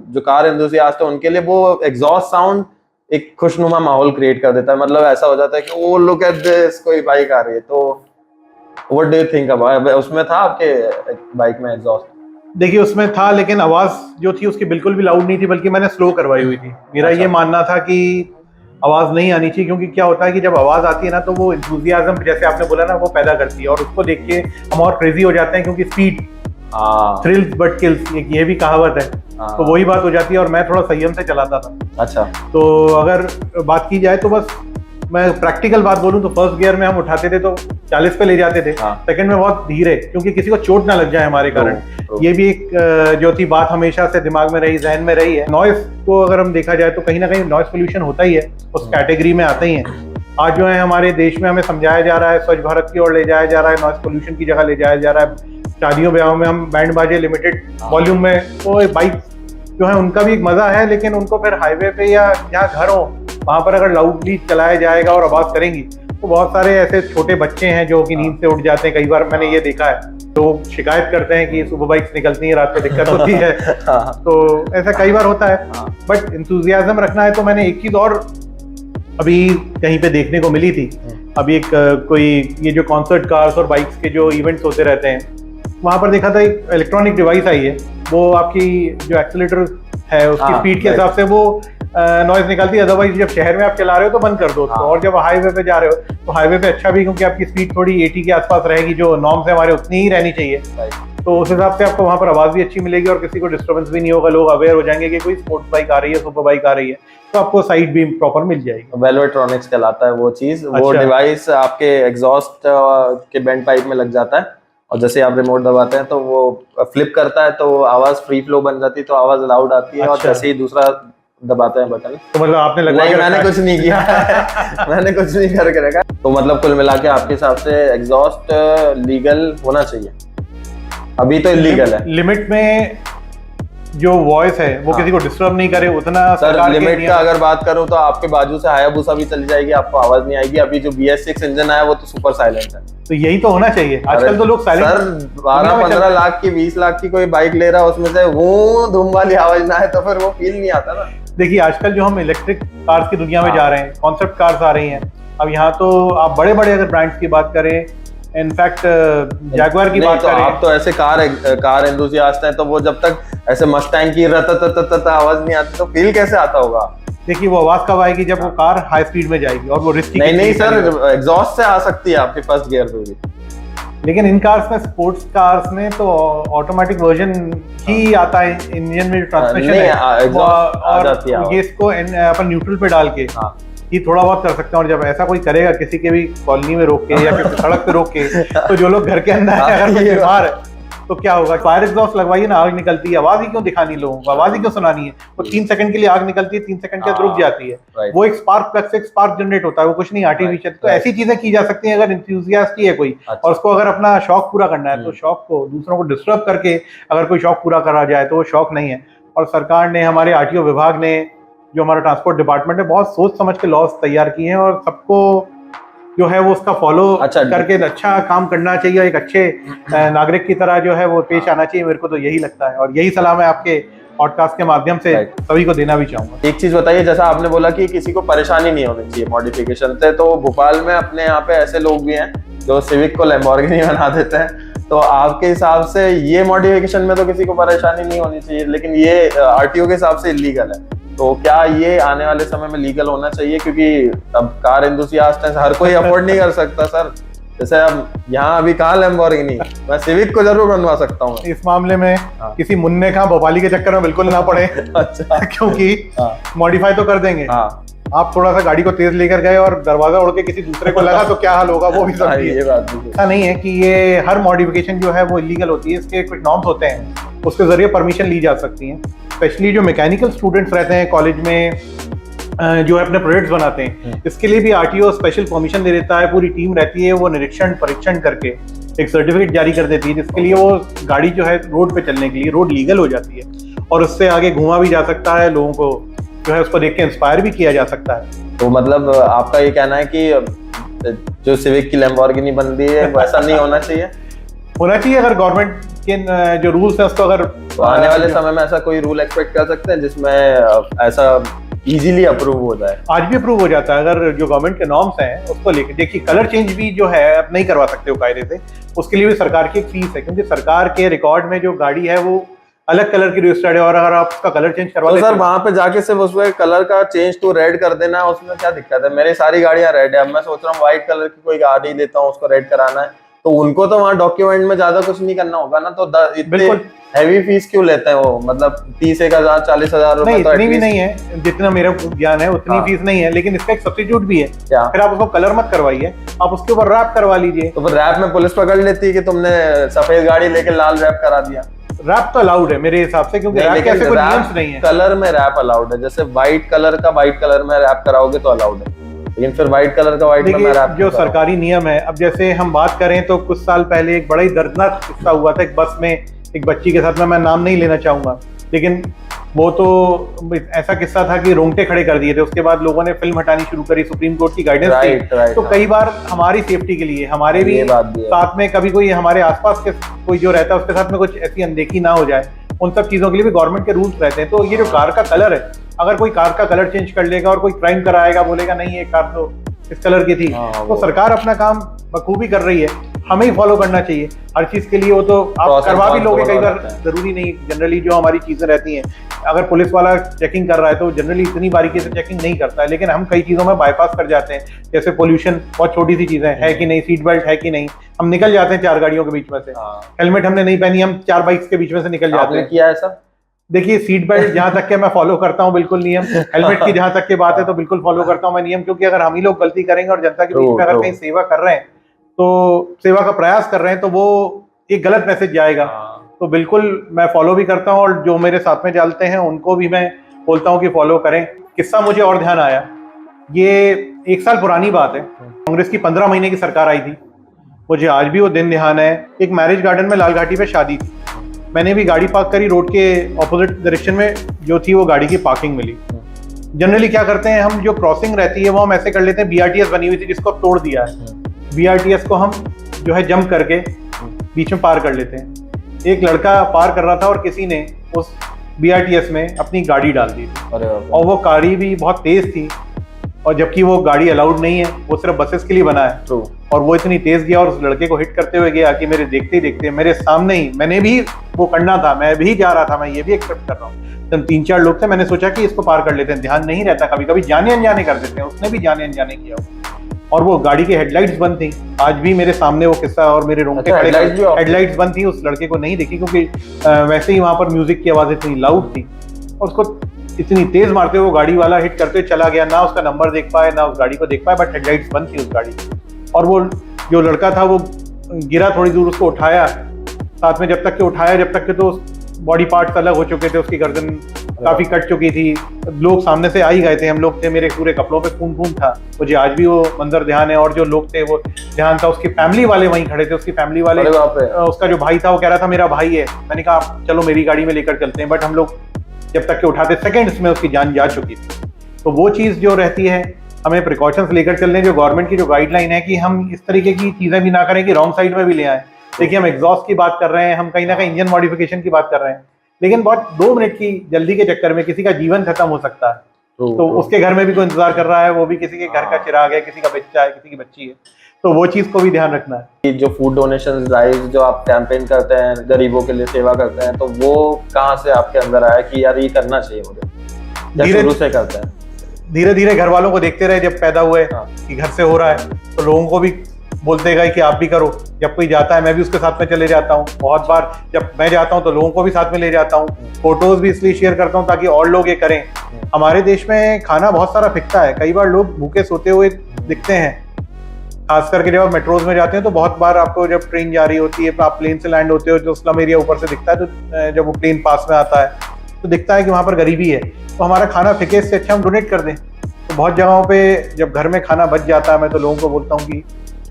जो कार एंथुसियास्ट है उनके लिए वो एग्जॉस्ट साउंड एक खुशनुमा माहौल क्रिएट कर देता है। मतलब ऐसा हो जाता है कि ओ लुक एट दिस, कोई बाइक आ रही है। तो what do you think about, उसमें था आपके बाइक में एग्जॉस्ट? देखिए उसमें था, लेकिन आवाज जो थी उसकी बिल्कुल भी लाउड नहीं थी, बल्कि मैंने स्लो करवाई हुई थी। मेरा ये मानना था कि आवाज नहीं आनी चाहिए, क्योंकि क्या होता है कि जब आवाज आती है ना तो वो एंथुसियाज्म, जैसे आपने बोला ना, वो पैदा करती है और उसको देख के हम और क्रेजी हो जाते हैं, क्योंकि स्पीड थ्रिल्स बट किल्स, ये भी कहावत है। तो वही बात हो जाती है और मैं थोड़ा संयम से चलाता था। अच्छा, तो अगर बात की जाए तो बस मैं प्रैक्टिकल बात बोलूं तो फर्स्ट गियर में हम उठाते थे तो 40 पे ले जाते थे, सेकंड में बहुत धीरे, क्योंकि किसी को चोट ना लग जाए हमारे कारण। ये भी एक जो थी बात हमेशा से दिमाग में रही, जहन में रही है। नॉइस को अगर हम देखा जाए तो कहीं ना कहीं नॉइस पोल्यूशन होता ही है, उस कैटेगरी में आते ही है। आज जो है हमारे देश में हमें समझाया जा रहा है, स्वच्छ भारत की ओर ले जाया जा रहा है, नॉइस पोल्यूशन की जगह ले जाया जा रहा है। शादियों ब्याहों में हम बैंड बाजे लिमिटेड वॉल्यूम में, तो बाइक जो है उनका भी एक मजा है, लेकिन उनको फिर हाईवे पे या जहाँ घर हो वहां पर अगर लाउडली चलाया जाएगा और आवाज करेंगी तो बहुत सारे ऐसे छोटे बच्चे हैं जो कि नींद से उठ जाते हैं। कई बार मैंने ये देखा है, तो शिकायत करते हैं कि सुबह बाइक्स निकलती है, रात को दिक्कत होती है। तो ऐसा कई बार होता है। बट इंथुजियाज्म रखना है तो मैंने एक चीज और अभी कहीं पे देखने को मिली थी। अभी एक कोई ये जो कॉन्सर्ट कार्स और बाइक्स के जो इवेंट्स होते रहते हैं, वहां पर देखा था एक इलेक्ट्रॉनिक डिवाइस आई है, वो आपकी जो एक्सीलेटर है उसकी स्पीड के हिसाब से वो नॉइज निकालती है। अदरवाइज जब शहर में आप चला रहे हो तो बंद कर दो और जब हाईवे पे जा रहे हो तो हाईवे पे अच्छा भी, क्योंकि आपकी स्पीड थोड़ी 80 के आसपास रहेगी, जो नॉर्म्स है हमारे उतनी ही रहनी चाहिए। तो उस हिसाब से आपको वहां पर आवाज भी अच्छी मिलेगी और किसी को डिस्टर्बेंस भी नहीं होगा। लोग अवेयर हो जाएंगे कि कोई स्पोर्ट्स बाइक आ रही है, सुपर बाइक आ रही है, तो आपको साइड भी प्रॉपर मिल जाएगी। वेलोट्रॉनिक्स कहलाता है वो चीज। वो डिवाइस आपके एग्जॉस्ट के बेंड पाइप में लग जाता है और जैसे आप रिमोट दबाते हैं तो वो फ्लिप करता है, तो आवाज फ्री फ्लो बन जाती है, तो आवाज लाउड आती है। और जैसे ही दूसरा दबाते हैं बटन, तो मतलब आपने नहीं, मैंने कुछ नहीं किया मैंने कुछ नहीं करके रखा। तो मतलब कुल मिला के आपके हिसाब से एग्जॉस्ट लीगल होना चाहिए? अभी तो इलीगल है। लिमिट में जो वॉइस है वो किसी को डिस्टर्ब नहीं करे उतना। सर लिमिट का अगर बात करूं तो आपके बाजू से हायाबुसा भी चली जाएगी, आपको आवाज नहीं आएगी। अभी जो BS6 इंजन आया वो तो सुपर साइलेंट है। तो यही तो होना चाहिए। आजकल तो लोग साइलेंट, सर 12-15 लाख की 20 लाख की कोई बाइक ले रहा है, उसमें से वो धूम वाली आवाज ना है तो फिर वो फील नहीं आता ना। देखिए आजकल जो हम इलेक्ट्रिक कार्स की दुनिया में जा रहे हैं, कॉन्सेप्ट कार्स आ रही हैं। अब यहाँ तो आप बड़े बड़े अगर ब्रांड्स की बात करें, इनफैक्ट जैगुआर की बात करें, आप तो ऐसे कार एंथुसियास्ट हैं, तो वो जब तक ऐसे मस्टैंग की रत आवाज नहीं आती तो फील कैसे आता होगा? देखिए वो आवाज कब आएगी जब वो कार हाई स्पीड में जाएगी और वो रिस्की। नहीं सर, एग्जॉस्ट से आ सकती है आपके फर्स्ट गियर पे भी। लेकिन इन कार्स में, स्पोर्ट्स कार्स में तो ऑटोमेटिक वर्जन ही आता है, इंजन में ट्रांसमिशन है और ये इसको अपन न्यूट्रल पे डाल के ये थोड़ा बहुत कर सकते हैं। और जब ऐसा कोई करेगा किसी के भी कॉलोनी में रोक के या किसी सड़क पे रोक के, तो जो लोग घर के अंदर है अगर कोई बीमार है तो क्या होगा? फायर एग्जॉस्ट लगवाइए ना, आग निकलती है, आवाज ही क्यों दिखानी लोगों को, आवाज ही क्यों सुनानी है? वो 3 सेकंड के लिए आग निकलती है, 3 सेकंड के बाद रुक जाती है। वो एक स्पार्क प्लग से एक स्पार्क जनरेट होता है, वो कुछ नहीं आर्टिफिशियल। तो ऐसी चीजें की जा सकती हैं अगर इंथुसियास्ट ही है कोई और उसको अगर अपना शौक पूरा करना है, तो शौक को दूसरों को डिस्टर्ब करके अगर कोई शौक पूरा करा जाए तो वो शौक नहीं है। और सरकार ने, हमारे RTO विभाग ने, जो हमारा ट्रांसपोर्ट डिपार्टमेंट है, बहुत सोच समझ के लॉज तैयार किए हैं और सबको जो है वो उसका फॉलो करके अच्छा काम करना चाहिए, एक अच्छे नागरिक की तरह जो है वो पेश आना चाहिए। मेरे को तो यही लगता है और यही सलाह मैं आपके पॉडकास्ट के माध्यम से सभी को देना भी चाहूंगा। एक चीज बताइए, जैसा आपने बोला कि किसी को परेशानी नहीं होनी चाहिए मॉडिफिकेशन से, तो भोपाल में अपने यहाँ पे ऐसे लोग भी हैं जो सिविक को लैम्बोर्गिनी बना देते हैं। तो आपके हिसाब से ये मॉडिफिकेशन में तो किसी को परेशानी नहीं होनी चाहिए, लेकिन ये RTO के हिसाब से इलीगल है। तो क्या ये आने वाले समय में लीगल होना चाहिए? क्योंकि अब कार एंथुसियास्ट है, हर कोई अफोर्ड नहीं कर सकता सर। जैसे अब यहाँ अभी कहाँ लैम्बोर्गिनी, मैं सिविक को जरूर बनवा सकता हूँ। इस मामले में किसी मुन्ने का भोपाली के चक्कर में बिल्कुल ना पड़े। अच्छा क्योंकि मॉडिफाई तो कर देंगे। आप थोड़ा सा गाड़ी को तेज लेकर गए और दरवाजा उड़ के किसी दूसरे को लगा तो क्या हाल होगा, वो भी समझिए। ये बात ऐसा नहीं है कि ये हर मॉडिफिकेशन जो है वो इलीगल होती है। इसके कुछ नॉर्म्स होते हैं, उसके जरिए परमिशन ली जा सकती है। स्पेशली जो मैकेनिकल स्टूडेंट्स रहते हैं कॉलेज में, जो है अपने प्रोजेक्ट्स बनाते हैं, इसके लिए भी RTO स्पेशल परमिशन दे देता है। पूरी टीम रहती है, वो निरीक्षण परीक्षण करके एक सर्टिफिकेट जारी कर देती है, जिसके लिए वो गाड़ी जो है रोड पे चलने के लिए रोड लीगल हो जाती है और उससे आगे घूमा भी जा सकता है, लोगों को जो है उसको देख के इंस्पायर भी किया जा सकता है। तो मतलब आपका ये कहना है कि जो सिविक की लैम्बोर्गिनी बन रही है वैसा नहीं होना चाहिए? होना चाहिए। अगर गवर्नमेंट के जो रूल्स हैं उसको अगर तो आने वाले समय में ऐसा कोई रूल एक्सपेक्ट कर सकते हैं जिसमें ऐसा इजीली अप्रूव हो जाए? आज भी अप्रूव हो जाता है अगर जो गवर्नमेंट के नॉर्म्स हैं उसको लेके। देखिए, कलर चेंज भी जो है अब नहीं करवा सकते हो कायदे से, उसके लिए भी सरकार की एक फीस है, क्योंकि सरकार के रिकॉर्ड में जो गाड़ी है वो अलग कलर की रजिस्टर्ड है और अगर आप उसका कलर चेंज करवा तो देते सर वहां पे जाके सिर्फ उसमें कलर का चेंज टू रेड कर देना है, उसमें क्या दिक्कत है? मेरी सारी गाड़ियां रेड है, अब मैं सोच रहा हूँ व्हाइट कलर की कोई गाड़ी लेता हूँ, उसको रेड कराना है, तो उनको तो वहाँ डॉक्यूमेंट में ज्यादा कुछ नहीं करना होगा ना, तो इतनी हैवी फीस क्यों लेते हैं वो? मतलब 30,000 40,000 रुपए? नहीं, इतनी भी नहीं है, जितना मेरा ज्ञान है उतनी फीस नहीं है, लेकिन इसका एक सब्स्टिट्यूट भी है। क्या? फिर आप उसको कलर मत करवाइए, आप उसके ऊपर रैप करवा लीजिए। तो फिर रैप में पुलिस पकड़ लेती है कि तुमने सफेद गाड़ी लेके लाल रैप करा दिया? रैप तो अलाउड है मेरे हिसाब से, क्योंकि रैप के ऐसे कोई नियम्स नहीं है। कलर में रैप अलाउड है, जैसे व्हाइट कलर का व्हाइट कलर में रैप कराओगे तो अलाउड है, लेकिन फिर व्हाइट कलर का व्हाइट में रैप जो सरकारी नियम है। अब जैसे हम बात करें तो कुछ साल पहले एक बड़ा ही दर्दनाक किस्सा हुआ था एक बस में एक बच्ची के साथ में, मैं नाम नहीं लेना चाहूंगा, लेकिन वो तो ऐसा किस्सा था कि रोंगटे खड़े कर दिए थे। उसके बाद लोगों ने फिल्म हटानी शुरू करी, सुप्रीम कोर्ट की गाइडेंस थी। तो कई बार हमारी सेफ्टी के लिए हमारे भी साथ में कभी कोई हमारे आसपास के कोई जो रहता है उसके साथ में कुछ ऐसी अनदेखी ना हो जाए, उन सब चीजों के लिए भी गवर्नमेंट के रूल्स रहते हैं। तो ये जो कार का कलर है, अगर कोई कार का कलर चेंज कर लेगा और कोई क्राइम कराएगा, बोलेगा नहीं ये कार तो इस कलर की थी, तो सरकार अपना काम बखूबी कर रही है, हमें ही फॉलो करना चाहिए हर चीज के लिए। वो तो आप करवा भी लोगे, कई बार जरूरी नहीं। जनरली जो हमारी चीजें रहती हैं, अगर पुलिस वाला चेकिंग कर रहा है तो जनरली इतनी बारीकी से चेकिंग नहीं करता है, लेकिन हम कई चीजों में बाईपास कर जाते हैं। जैसे पोल्यूशन, बहुत छोटी सी चीजें है कि नहीं, सीट बेल्ट है कि नहीं, हम निकल जाते हैं 4 गाड़ियों के बीच में से। हेलमेट हमने नहीं पहनी, हम 4 बाइक्स के बीच में से निकल जाते हैं। किया है सब? देखिए, सीट बेल्ट जहां तक के मैं फॉलो करता हूं बिल्कुल नियम, हेलमेट की जहां तक की बात है तो बिल्कुल फॉलो करता हूं मैं नियम, क्योंकि अगर हम ही लोग गलती करेंगे और जनता के बीच में अगर कहीं सेवा कर रहे हैं, तो सेवा का प्रयास कर रहे हैं, तो वो एक गलत मैसेज जाएगा। तो बिल्कुल मैं फॉलो भी करता हूं और जो मेरे साथ में चलते हैं उनको भी मैं बोलता हूं कि फॉलो करें। किस्सा मुझे और ध्यान आया, ये 1 साल पुरानी बात है, कांग्रेस की 15 महीने की सरकार आई थी, मुझे आज भी वो दिन ध्यान है। एक मैरिज गार्डन में लाल घाटी पे शादी थी, मैंने भी गाड़ी पार्क करी, रोड के ऑपोजिट डायरेक्शन में जो थी वो गाड़ी की पार्किंग मिली। जनरली क्या करते हैं हम, जो क्रॉसिंग रहती है वो हम ऐसे कर लेते हैं, BRTS बनी हुई थी जिसको तोड़ दिया है, BRTS को हम जो है जंप करके बीच में पार कर लेते हैं। एक लड़का पार कर रहा था और किसी ने उस BRTS में अपनी गाड़ी डाल दी थी, और वो गाड़ी भी बहुत तेज थी, और जबकि वो गाड़ी अलाउड नहीं है, वो सिर्फ बसेस के लिए बना है। और वो इतनी तेज गया और उस लड़के को हिट करते हुए गया कि मेरे देखते ही देखते मेरे सामने ही, मैंने भी वो करना था, मैं भी जा रहा था, मैं ये भी एक्सेप्ट कर रहा हूँ, तो 3-4 लोग थे, मैंने सोचा कि इसको पार कर लेते हैं, ध्यान नहीं रहता, कभी कभी जाने अनजाने कर देते हैं, उसने भी जाने अनजाने किया और वो गाड़ी की हेडलाइट्स बंद थी। आज भी मेरे सामने वो किस्सा और मेरे रोंगटे खड़े, हेडलाइट्स बंद थी, उस लड़के को नहीं दिखी क्योंकि वैसे ही वहां पर म्यूजिक की आवाज इतनी लाउड थी, और उसको इतनी तेज मारते हुए वो गाड़ी वाला हिट करते चला गया, ना उसका नंबर देख पाए ना उस गाड़ी को देख पाए, बट हेडलाइट्स बंद थी उस गाड़ी की। और वो जो लड़का था वो गिरा, थोड़ी दूर उसको उठाया, साथ में जब तक के उठाया, जब तक के तो बॉडी पार्ट्स अलग हो चुके थे, उसकी गर्दन काफी कट चुकी थी, लोग सामने से आ ही गए थे, हम लोग थे, मेरे पूरे कपड़ों पे खून खून था, मुझे आज भी वो मंजर ध्यान है। और जो लोग थे वो ध्यान था, उसकी फैमिली वाले वहीं खड़े थे, उसकी फैमिली वाले, उसका जो भाई था वो कह रहा था मेरा भाई है, मैंने कहा चलो मेरी गाड़ी में लेकर चलते हैं, बट हम लोग जब तक के उठाते सेकंड्स में उसकी जान जा चुकी थी। तो वो चीज़ जो रहती है, हमें प्रिकॉशंस लेकर चलने, जो गवर्नमेंट की जो गाइडलाइन है कि हम इस तरीके की चीज़ें भी ना करें कि रॉन्ग साइड में भी ले आए। देखिए, हम एग्जॉस्ट की बात कर रहे हैं, हम कहीं ना कहीं इंजन मॉडिफिकेशन की बात कर रहे हैं, लेकिन बहुत 2 मिनट की जल्दी के चक्कर में किसी का जीवन खत्म हो सकता है। तो उसके घर में भी कोई इंतजार कर रहा है, वो भी किसी के घर का चिराग है, किसी का बच्चा है, किसी की बच्ची है, तो वो चीज़ को भी ध्यान रखना है। जो फूड डोनेशन ड्राइव जो आप कैंपेन करते हैं, गरीबों के लिए सेवा करते हैं, तो वो कहाँ से आपके अंदर आया कि यार ये करना चाहिए मुझे? शुरू से करते हैं, धीरे धीरे घर वालों को देखते रहे, जब पैदा हुए कि घर से हो रहा है तो लोगों को भी बोलते गए कि आप भी करो। जब कोई जाता है मैं भी उसके साथ में चले जाता हूँ, बहुत बार जब मैं जाता हूँ तो लोगों को भी साथ में ले जाता हूँ, फोटोज भी इसलिए शेयर करता हूँ ताकि और लोग ये करें। हमारे देश में खाना बहुत सारा फिकता है, कई बार लोग भूखे सोते हुए दिखते हैं, खास करके जब आप मेट्रोज में जाते हैं तो बहुत बार आपको जब ट्रेन जा रही होती है, आप प्लेन से लैंड होते हो, जो स्लम एरिया ऊपर से दिखता है, तो जब वो प्लेन पास में आता है तो दिखता है कि वहाँ पर गरीबी है, तो हमारा खाना फिके, इससे अच्छा हम डोनेट कर दें। तो बहुत जगहों पे जब घर में खाना बच जाता है, मैं तो लोगों को बोलता हूँ कि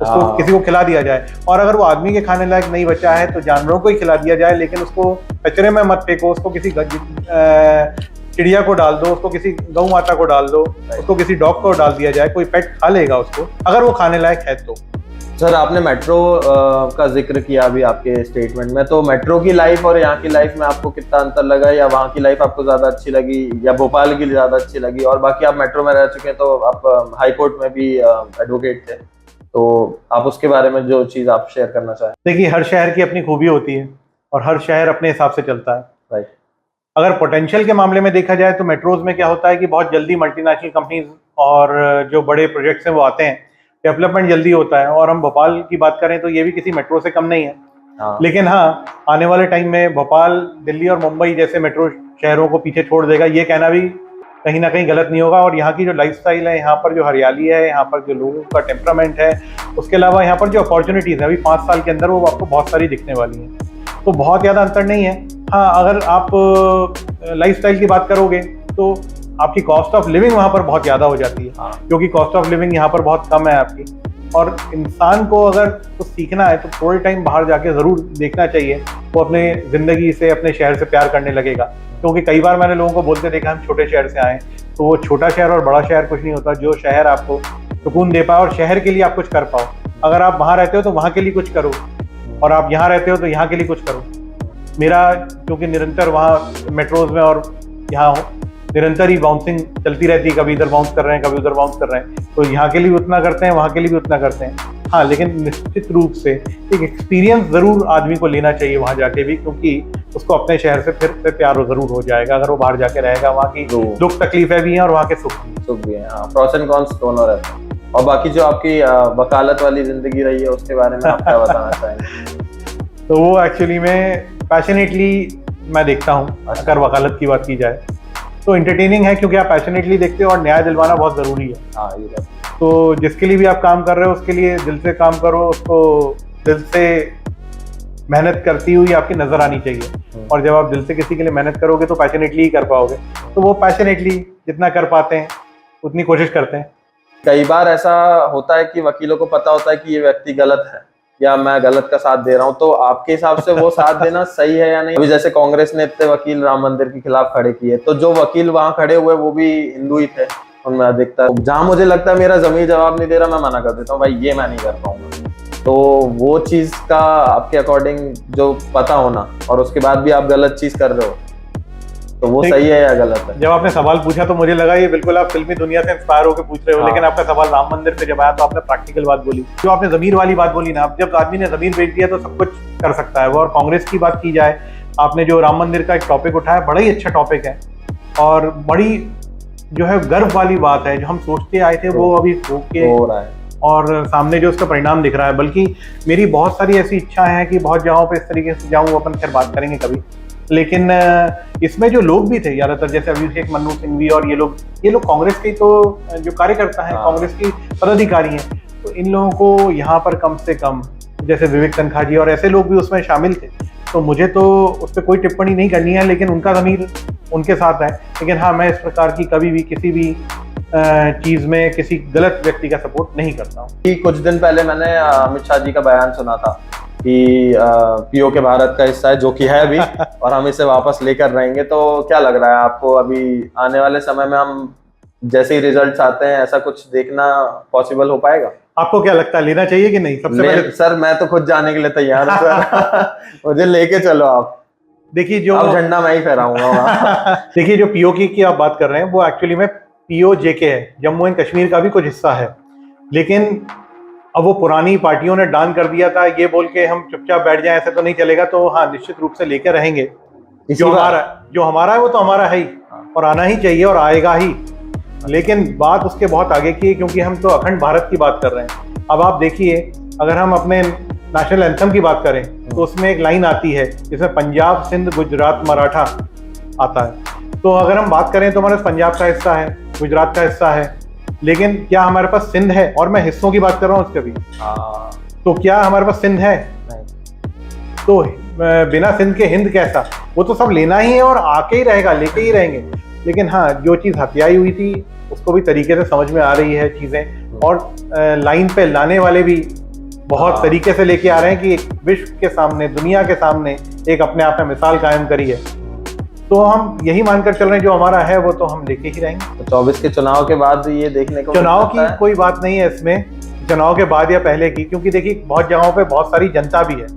उसको किसी को खिला दिया जाए। और अगर वो आदमी के खाने लायक नहीं बचा है तो जानवरों को ही खिला दिया जाए, लेकिन उसको कचरे में मत फेंको, उसको किसी चिड़िया को डाल दो, उसको किसी गौ माता को डाल दो, उसको किसी डॉग को डाल दिया जाए, कोई पेट खा लेगा उसको अगर वो खाने लायक है तो। सर आपने मेट्रो का जिक्र किया अभी आपके स्टेटमेंट में, तो मेट्रो की लाइफ और यहाँ की लाइफ में आपको कितना अंतर लगा, या वहाँ की लाइफ आपको ज्यादा अच्छी लगी या भोपाल की ज्यादा अच्छी लगी? और बाकी आप मेट्रो में रह चुके हैं तो आप हाई कोर्ट में भी एडवोकेट थे, तो आप उसके बारे में जो चीज आप शेयर करना चाहें। देखिए, हर शहर की अपनी खूबी होती है और हर शहर अपने हिसाब से चलता है। राइट। अगर पोटेंशियल के मामले में देखा जाए तो मेट्रोज में क्या होता है कि बहुत जल्दी मल्टीनेशनल कंपनीज और जो बड़े प्रोजेक्ट्स हैं वो आते हैं, डेवलपमेंट जल्दी होता है। और हम भोपाल की बात करें तो ये भी किसी मेट्रो से कम नहीं है। लेकिन हाँ, आने वाले टाइम में भोपाल, दिल्ली और मुंबई जैसे मेट्रो शहरों को पीछे छोड़ देगा, ये कहना भी कहीं ना कहीं गलत नहीं होगा। और यहाँ की जो लाइफस्टाइल है, यहाँ पर जो हरियाली है, यहाँ पर जो लोगों का टेम्परामेंट है, उसके अलावा यहाँ पर जो अपॉर्चुनिटीज़ है अभी 5 साल के अंदर वो आपको बहुत सारी दिखने वाली हैं, तो बहुत ज़्यादा अंतर नहीं है। हाँ, अगर आप लाइफस्टाइल की बात करोगे तो आपकी कॉस्ट ऑफ लिविंग वहाँ पर बहुत ज़्यादा हो जाती है, क्योंकि कॉस्ट ऑफ लिविंग यहाँ पर बहुत कम है आपकी। और इंसान को अगर कुछ सीखना है तो थोड़े टाइम बाहर जाके ज़रूर देखना चाहिए, वो अपने ज़िंदगी से, अपने शहर से प्यार करने लगेगा। क्योंकि कई बार मैंने लोगों को बोलते देखा हम छोटे शहर से आए, तो वो छोटा शहर और बड़ा शहर कुछ नहीं होता। जो शहर आपको सुकून दे पाओ और शहर के लिए आप कुछ कर पाओ, अगर आप वहाँ रहते हो तो वहाँ के लिए कुछ करो, और आप यहाँ रहते हो तो यहाँ के लिए कुछ करो। मेरा क्योंकि निरंतर वहाँ मेट्रोज में और यहाँ निरंतर ही बाउंसिंग चलती रहती है, कभी इधर बाउंस कर रहे हैं, कभी उधर बाउंस कर रहे हैं, तो यहाँ के लिए भी उतना करते हैं, वहाँ के लिए भी उतना करते हैं। हाँ, लेकिन निश्चित रूप से एक एक्सपीरियंस ज़रूर आदमी को लेना चाहिए वहाँ जाके भी, क्योंकि उसको अपने शहर से फिर से प्यार ज़रूर हो जाएगा अगर वो बाहर जाके रहेगा। वहाँ की दुख तकलीफें भी हैं और वहाँ के सुख भी हैं। हाँ, प्रोस एंड कॉन्स दोनों रहते हैं। और बाकी जो आपकी वकालत वाली जिंदगी रही है उसके बारे में आप क्या बताना चाहेंगे? तो वो एक्चुअली में पैशनेटली मैं देखता हूँ। अगर वकालत की बात की जाए तो इंटरटेनिंग है, क्योंकि आप पैशनेटली देखते हो और न्याय दिलवाना बहुत ज़रूरी है। हाँ, ये बात। तो जिसके लिए भी आप काम कर रहे हो उसके लिए दिल से काम करो, उसको दिल से मेहनत करती हुई आपकी नज़र आनी चाहिए। और जब आप दिल से किसी के लिए मेहनत करोगे तो पैशनेटली ही कर पाओगे। तो वो पैशनेटली जितना कर पाते हैं उतनी कोशिश करते हैं। कई बार ऐसा होता है कि वकीलों को पता होता है कि ये व्यक्ति गलत है या मैं गलत का साथ दे रहा हूं, तो आपके हिसाब से वो साथ देना सही है या नहीं? अभी जैसे कांग्रेस ने इतने वकील राम मंदिर के खिलाफ खड़े किए, तो जो वकील वहां खड़े हुए वो भी हिंदू ही थे उनमें अधिकतर। जहां मुझे लगता है मेरा जमीर जवाब नहीं दे रहा, मैं मना कर देता हूँ, भाई ये मैं नहीं कर पाऊंगा। तो वो चीज का आपके अकॉर्डिंग जो पता होना और उसके बाद भी आप गलत चीज कर रहे हो, तो वो सही है या गलत है? जब आपने सवाल पूछा तो मुझे लगा ये बिल्कुल आप फिल्मी दुनिया से इंस्पायर होकर पूछ रहे हो। लेकिन आपका सवाल राम मंदिर पे जब आया तो आपने प्रैक्टिकल बात बोली, जो आपने जमीर वाली बात बोली ना, जब आदमी ने जमीर बेच दिया तो सब कुछ कर सकता है वो। और कांग्रेस की बात की जाए, आपने जो राम मंदिर का एक टॉपिक उठाया, बड़ा ही अच्छा टॉपिक है और बड़ी जो है गर्व वाली बात है। जो हम सोचते आए थे वो अभी हो रहा है और सामने जो उसका परिणाम दिख रहा है। बल्कि मेरी बहुत सारी ऐसी इच्छाएं हैं कि बहुत जगहों पे इस तरीके से जाऊं, अपन खैर बात करेंगे कभी। लेकिन इसमें जो लोग भी थे ज़्यादातर, जैसे अभिषेक मनु सिंघवी और ये लोग कांग्रेस के तो जो कार्यकर्ता हैं, कांग्रेस की पदाधिकारी हैं, तो इन लोगों को यहाँ पर कम से कम, जैसे विवेक तनखा जी और ऐसे लोग भी उसमें शामिल थे। तो मुझे तो उस पर कोई टिप्पणी नहीं करनी है, लेकिन उनका ज़मीर उनके साथ है। लेकिन हाँ, मैं इस प्रकार की कभी भी किसी भी चीज़ में किसी गलत व्यक्ति का सपोर्ट नहीं करता हूँ। कुछ दिन पहले मैंने अमित शाह जी का बयान सुना था कि पीओ के भारत का हिस्सा है, जो कि है अभी और हम इसे वापस लेकर रहेंगे। तो क्या लग रहा है आपको, अभी आने वाले समय में हम जैसे ही रिजल्ट्स आते हैं ऐसा कुछ देखना पॉसिबल हो पाएगा? आपको क्या लगता है, लेना चाहिए कि नहीं? सबसे पहले सर मैं तो खुद जाने के लिए तैयार हूँ सर। मुझे लेके चलो आप। देखिए, जो अब झंडा मैं ही फहराऊंगा। देखिए, जो पीओ की आप बात कर रहे हैं वो एक्चुअली में POJK है, जम्मू एंड कश्मीर का भी कुछ हिस्सा है। लेकिन अब वो पुरानी पार्टियों ने डान कर दिया था, ये बोल के हम चुपचाप बैठ जाएं ऐसे तो नहीं चलेगा। तो हाँ, निश्चित रूप से लेकर रहेंगे। जो हमारा है वो तो हमारा है ही और आना ही चाहिए और आएगा ही। लेकिन बात उसके बहुत आगे की है, क्योंकि हम तो अखंड भारत की बात कर रहे हैं। अब आप देखिए, अगर हम अपने नेशनल एंथम की बात करें तो उसमें एक लाइन आती है जिसमें पंजाब, सिंध, गुजरात, मराठा आता है। तो अगर हम बात करें तो हमारे पंजाब का हिस्सा है, गुजरात का हिस्सा है, लेकिन क्या हमारे पास सिंध है? और मैं हिस्सों की बात कर रहा हूँ उसके भी। तो क्या हमारे पास सिंध है? तो बिना सिंध के हिंद कैसा? वो तो सब लेना ही है और आके ही रहेगा, लेके ही रहेंगे। लेकिन हाँ, जो चीज़ हत्याई हुई थी उसको भी तरीके से समझ में आ रही है चीज़ें, और लाइन पे लाने वाले भी बहुत तरीके से लेके आ रहे हैं कि एक विश्व के सामने, दुनिया के सामने एक अपने आप में मिसाल कायम करी है। तो हम यही मानकर चल रहे हैं जो हमारा है वो तो हम लेके ही रहेंगे। तो 24 के चुनाव के बाद ये देखने को चुनाव की कोई बात नहीं है इसमें, चुनाव के बाद या पहले की, क्योंकि देखिए बहुत जगहों पे बहुत सारी जनता भी है।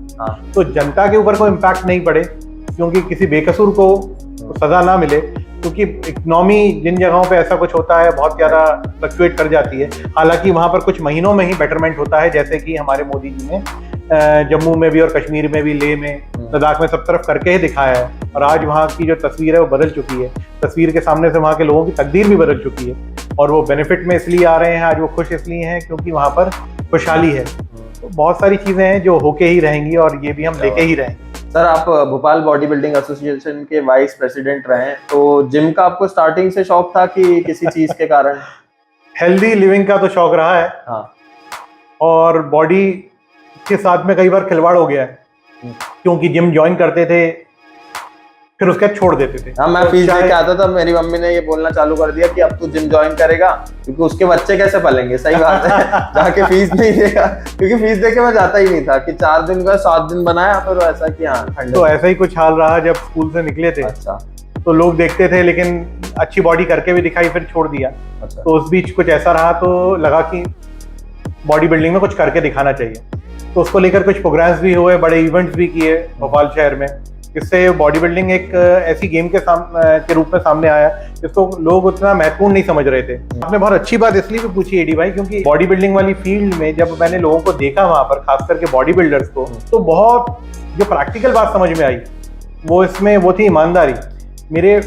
तो जनता के ऊपर कोई इम्पैक्ट नहीं पड़े, क्योंकि किसी बेकसूर को सजा ना मिले, क्योंकि इकोनॉमी जिन जगहों पे ऐसा कुछ होता है बहुत ज़्यादा फ्लक्चुएट कर जाती है। हालांकि वहाँ पर कुछ महीनों में ही बेटरमेंट होता है, जैसे कि हमारे मोदी जी ने जम्मू में भी और कश्मीर में भी, लेह में, लद्दाख में, सब तरफ करके ही दिखाया है। और आज वहाँ की जो तस्वीर है वो बदल चुकी है। तस्वीर के सामने से वहाँ के लोगों की तकदीर भी बदल चुकी है, और वो बेनिफिट में इसलिए आ रहे हैं आज, वो खुश इसलिए हैं क्योंकि वहाँ पर खुशहाली है। तो बहुत सारी चीज़ें हैं जो होके ही रहेंगी, और ये भी हम लेके ही रहेंगे। सर, आप भोपाल बॉडी बिल्डिंग एसोसिएशन के वाइस प्रेसिडेंट रहे, तो जिम का आपको स्टार्टिंग से शौक था कि किसी चीज के कारण? हेल्दी लिविंग का तो शौक रहा है। हाँ। और बॉडी के साथ में कई बार खिलवाड़ हो गया है, क्योंकि जिम ज्वाइन करते थे फिर उसके बाद छोड़ देते थे। हाँ, मैं फीस दे के आता था, मेरी मम्मी ने ये बोलना चालू कर दिया कि अब तू जिम ज्वाइन करेगा क्योंकि उसके बच्चे कैसे पलेंगे। सही बात है। जाके फीस नहीं देगा, क्योंकि फीस दे के मैं जाता ही नहीं था कि 4 दिन का 7 दिन बनाया, फिर ऐसा कि हाँ ठंड। तो ऐसा ही कुछ हाल रहा जब स्कूल से निकले थे। अच्छा। तो लोग देखते थे, लेकिन अच्छी बॉडी करके भी दिखाई, फिर छोड़ दिया। अच्छा। तो उस बीच कुछ ऐसा रहा, तो लगा कि बॉडी बिल्डिंग में कुछ करके दिखाना चाहिए। तो उसको लेकर कुछ प्रोग्राम्स भी हुए, बड़े इवेंट्स भी किए भोपाल शहर में। इससे बॉडी बिल्डिंग एक ऐसी गेम के रूप में सामने आया जिसको लोग उतना महत्वपूर्ण नहीं समझ रहे थे। आपने बहुत अच्छी बात इसलिए भी पूछी एडी भाई, क्योंकि बॉडी बिल्डिंग वाली फील्ड में जब मैंने लोगों को देखा वहां पर, खास करके बॉडी बिल्डर्स को, तो बहुत जो प्रैक्टिकल बात समझ में आई वो थी ईमानदारी। मेरे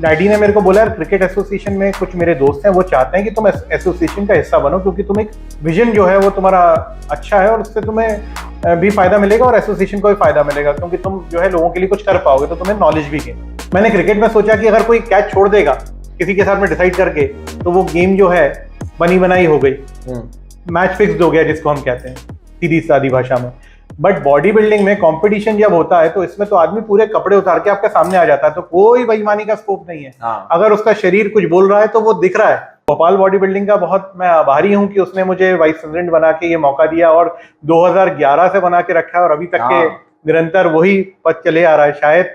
डैडी ने मेरे को बोला, क्रिकेट एसोसिएशन में कुछ मेरे दोस्त हैं, वो चाहते हैं कि तुम एसोसिएशन का हिस्सा बनो, क्योंकि तुम एक विजन जो है वो तुम्हारा अच्छा है और उससे तुम्हें भी फायदा मिलेगा और एसोसिएशन को भी फायदा मिलेगा, क्योंकि तुम जो है लोगों के लिए कुछ कर पाओगे, तो तुम्हें नॉलेज भी गेन। मैंने क्रिकेट में सोचा कि अगर कोई कैच छोड़ देगा किसी के साथ में डिसाइड करके, तो वो गेम जो है बनी बनाई हो गई, मैच फिक्स्ड हो गया जिसको हम कहते हैं सीधी सादी भाषा में। बट बॉडी बिल्डिंग में कंपटीशन जब होता है तो इसमें तो आदमी पूरे कपड़े उतार के आपके सामने आ जाता है, तो कोई बेईमानी का स्कोप नहीं है। अगर उसका शरीर कुछ बोल रहा है तो वो दिख रहा है। भोपाल बॉडी बिल्डिंग का बहुत मैं आभारी हूं कि उसने मुझे वाइस प्रेसिडेंट बना के ये मौका दिया, और 2011 से बना के रखा है, और अभी तक के निरंतर वही पद चले आ रहा है। शायद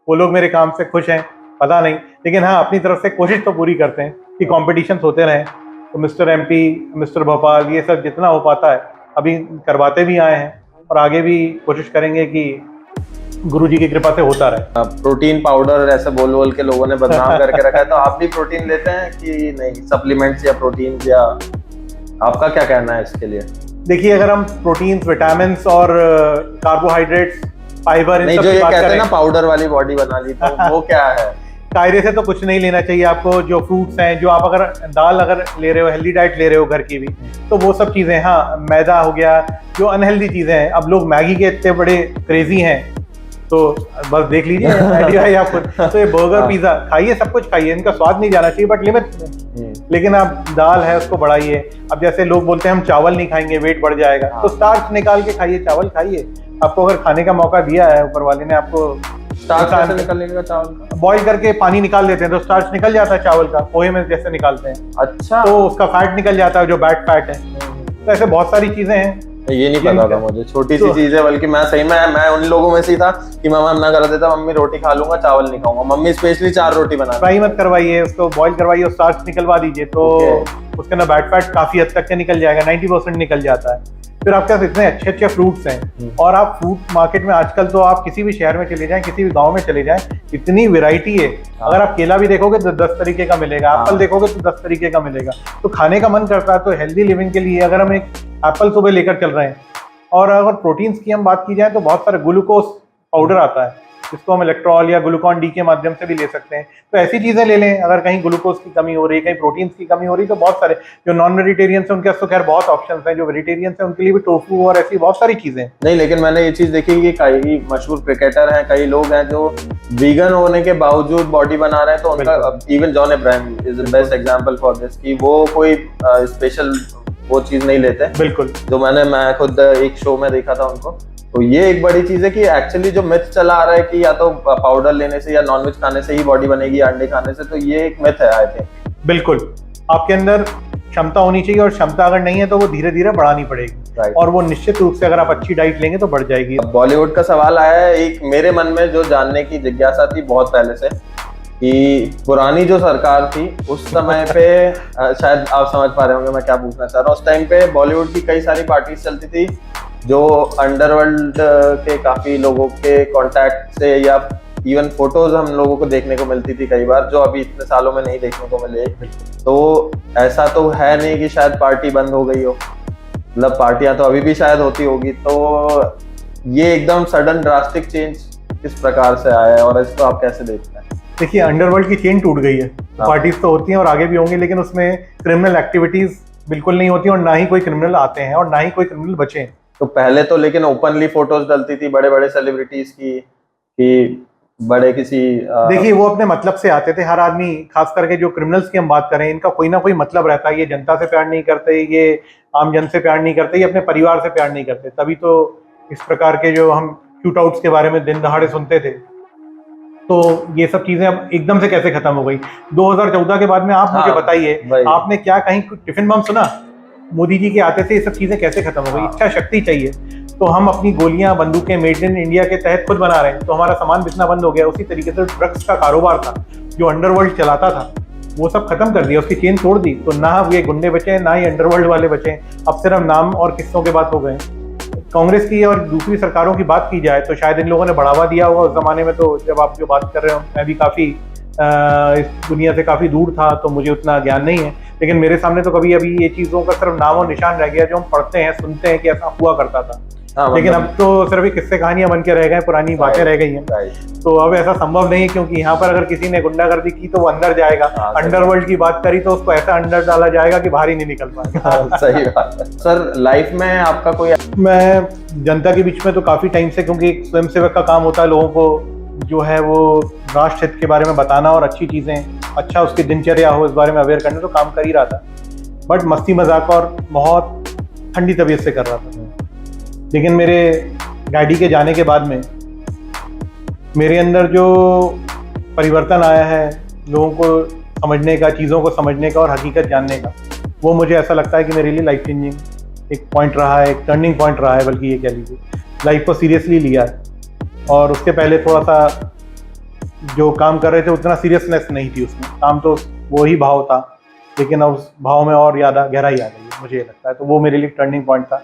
वो लोग मेरे काम से खुश हैं, पता नहीं, लेकिन हाँ अपनी तरफ से कोशिश तो पूरी करते हैं कि कॉम्पिटिशन होते रहें। तो मिस्टर MP, मिस्टर भोपाल, ये सब जितना हो पाता है अभी करवाते भी आए हैं, और आगे भी कोशिश करेंगे कि गुरुजी की कृपा से होता रहे। प्रोटीन पाउडर ऐसे बोल के लोगों ने बदनाम करके रखा है, तो आप भी प्रोटीन लेते हैं कि नहीं? सप्लीमेंट्स या प्रोटीन, या आपका क्या कहना है इसके लिए? देखिए, अगर हम प्रोटीन्स, विटामिन और कार्बोहाइड्रेट्स, फाइबर, नहीं, जो ये कहते हैं ना पाउडर वाली बॉडी बना ली, तो वो क्या है? कायदे से तो कुछ नहीं लेना चाहिए आपको। जो फ्रूट्स हैं, जो आप अगर दाल अगर ले रहे हो, हेल्दी डाइट ले रहे हो घर की भी, तो वो सब चीज़ें, हाँ मैदा हो गया, जो अनहेल्दी चीज़ें हैं। अब लोग मैगी के इतने बड़े क्रेजी हैं, तो बस देख लीजिए आइडिया आपको। तो ये बर्गर, पिज्जा खाइए, सब कुछ खाइए, इनका स्वाद नहीं जाना चाहिए, बट लिमिट में। लेकिन आप दाल है उसको बढ़ाइए। अब जैसे लोग बोलते हैं हम चावल नहीं खाएंगे, वेट बढ़ जाएगा, तो स्टार्च निकाल के खाइए, चावल खाइए। आपको अगर खाने का मौका दिया है ऊपर वाले ने, आपको स्टार्च कैसे निकलने का? चावल का बॉईल करके पानी निकाल देते हैं तो स्टार्च निकल जाता है चावल का, पोहे में जैसे निकालते हैं। अच्छा। तो उसका फैट निकल जाता है, जो बैड फैट है। तो ऐसे बहुत सारी चीजें हैं। ये नहीं पता था मुझे, छोटी सी चीज है, बल्कि मैं सही में मैं उन लोगों में से ही था कि मैं मना कर देता, मम्मी रोटी खा लूंगा, चावल नहीं खाऊंगा। मम्मी स्पेशली 4 रोटी बना। फ्राई मत करवाइए उसको, बॉईल करवाइए और स्टार्च निकलवा दीजिए, तो उसके अंदर बैड फैट काफी हद तक के निकल जाएगा, 90% निकल जाता है। फिर आपके पास इतने अच्छे अच्छे फ्रूट्स हैं, और आप फ्रूट मार्केट में आजकल तो आप किसी भी शहर में चले जाएं, किसी भी गांव में चले जाएं, इतनी वैरायटी है। अगर आप केला भी देखोगे तो 10 तरीके का मिलेगा, एप्पल देखोगे तो 10 तरीके का मिलेगा। तो खाने का मन करता है। तो हेल्दी लिविंग के लिए अगर हम एक एप्पल सुबह लेकर चल रहे हैं, और अगर प्रोटीन्स की हम बात की जाए तो बहुत सारे ग्लूकोज पाउडर आता है, जिसको हम इलेक्ट्रॉल या ग्लूकॉन डी के माध्यम से भी ले सकते हैं। तो ऐसी चीजें ले लें। अगर कहीं ग्लूकोज की कमी हो रही है, कहीं प्रोटीन्स की कमी हो रही है, तो बहुत सारे जो नॉन वेजिटेरियंस हैं उनके पास तो खैर बहुत ऑप्शंस हैं, जो वेजिटेरियंस हैं उनके लिए भी टोफू और ऐसी बहुत सारी चीजें। नहीं, लेकिन मैंने ये चीज देखी कि कई मशहूर क्रिकेटर हैं, कई लोग हैं जो वीगन होने के बावजूद बॉडी बना रहे हैं, तो उनका even John Ibrahim is the best example for this, कि वो कोई स्पेशल वो चीज नहीं लेते। बिल्कुल, जो मैं खुद एक शो में देखा था उनको। तो ये एक बड़ी चीज है कि एक्चुअली जो मिथ चला आ रहा है कि या तो पाउडर लेने से या नॉनवेज खाने से ही बॉडी बनेगी, अंडे खाने से, तो ये एक मिथ है आई थिंक। बिल्कुल। आपके अंदर क्षमता होनी चाहिए, और क्षमता अगर नहीं है तो वो धीरे धीरे बढ़ानी पड़ेगी। Right. और वो निश्चित रूप से अगर आप अच्छी डाइट लेंगे तो बढ़ जाएगी। बॉलीवुड का सवाल आया है, एक मेरे मन में जो जानने की जिज्ञासा थी बहुत पहले से, कि पुरानी जो सरकार थी उस समय पे शायद आप समझ पा रहे होंगे मैं क्या पूछना चाह रहा हूँ। उस टाइम पे बॉलीवुड की कई सारी पार्टीज चलती थी जो अंडरवर्ल्ड के काफी लोगों के कांटेक्ट से, या इवन फोटोज हम लोगों को देखने को मिलती थी कई बार, जो अभी इतने सालों में नहीं देखने को मिले। तो ऐसा तो है नहीं कि शायद पार्टी बंद हो गई हो, मतलब पार्टियां तो अभी भी शायद होती होगी। तो ये एकदम सडन ड्रास्टिक चेंज किस प्रकार से आया है और इसको आप कैसे देखते हैं? देखिए, अंडरवर्ल्ड की चेन टूट गई है। पार्टीज तो होती हैं और आगे भी होंगी, लेकिन उसमें क्रिमिनल एक्टिविटीज बिल्कुल नहीं होती और ना ही कोई क्रिमिनल आते हैं और ना ही कोई क्रिमिनल बचे हैं। तो पहले तो लेकिन ओपनली फोटोज डलती थी बड़े बड़े सेलिब्रिटीज की, कि बड़े किसी देखिए, वो अपने मतलब से आते थे। हर आदमी, खास करके जो क्रिमिनल्स की हम बात करें, इनका कोई ना कोई मतलब रहता है। ये जनता से प्यार नहीं करते, ये आम जन से प्यार नहीं करते, ये अपने परिवार से प्यार नहीं करते। तभी तो इस प्रकार के जो हम शूटआउट्स के बारे में दिन दहाड़े सुनते थे। तो ये सब चीजें अब एकदम से कैसे खत्म हो गई 2014 के बाद में? आप मुझे बताइए, आपने क्या कहीं टिफिन बम सुना? मोदी जी के आते से ये सब चीजें कैसे खत्म हो गई? इच्छा शक्ति चाहिए। तो हम अपनी गोलियां, बंदूकें मेड इन इंडिया के तहत खुद बना रहे हैं, तो हमारा सामान बिकना बंद हो गया। उसी तरीके से ड्रग्स का कारोबार था जो अंडरवर्ल्ड चलाता था, वो सब खत्म कर दिया, उसकी चेन तोड़ दी। तो ना ये गुंडे बचे, ना ही अंडरवर्ल्ड वाले बचे। अब सिर्फ नाम और किस्सों के बात हो गए। कांग्रेस की और दूसरी सरकारों की बात की जाए तो शायद इन लोगों ने बढ़ावा दिया होगा उस जमाने में। तो जब आप जो बात कर रहे हो, मैं भी काफी इस दुनिया से काफी दूर था, तो मुझे उतना ज्ञान नहीं है। लेकिन मेरे सामने तो कभी अभी ये चीजों का सिर्फ नाम और निशान रह गया, जो हम पढ़ते हैं, सुनते हैं कि ऐसा हुआ करता था। लेकिन अब तो सिर्फ किस्से कहानियां बन के रह गए, पुरानी बातें रह गई हैं। तो अब ऐसा संभव नहीं, क्योंकि यहाँ पर अगर किसी ने गुंडागर्दी की तो वो अंदर जाएगा। अंडरवर्ल्ड की बात करी तो उसको ऐसा अंदर डाला जाएगा कि बाहर ही नहीं निकल पाएगा। सही बात है। सर, लाइफ में आपका कोई? मैं जनता के बीच में तो काफी टाइम से, क्योंकि एक स्वयंसेवक का काम होता है लोगों को जो है वो राष्ट्र हित के बारे में बताना और अच्छी चीजें, अच्छा उसकी दिनचर्या हो, इस बारे में अवेयर करने, तो काम कर ही रहा था। बट मस्ती मजाक और बहुत ठंडी तबीयत से कर रहा था। लेकिन मेरे डैडी के जाने के बाद में मेरे अंदर जो परिवर्तन आया है, लोगों को समझने का, चीज़ों को समझने का और हकीकत जानने का, वो मुझे ऐसा लगता है कि मेरे लिए लाइफ चेंजिंग एक पॉइंट रहा है, एक टर्निंग पॉइंट रहा है, बल्कि ये कह लीजिए। लाइफ को सीरियसली लिया है, और उसके पहले थोड़ा सा जो काम कर रहे थे उतना सीरियसनेस नहीं थी उसमें। काम तो वो ही भाव था, लेकिन अब उस भाव में और ज़्यादा गहराई आ गई है, मुझे लगता है। तो वो मेरे लिए टर्निंग पॉइंट था,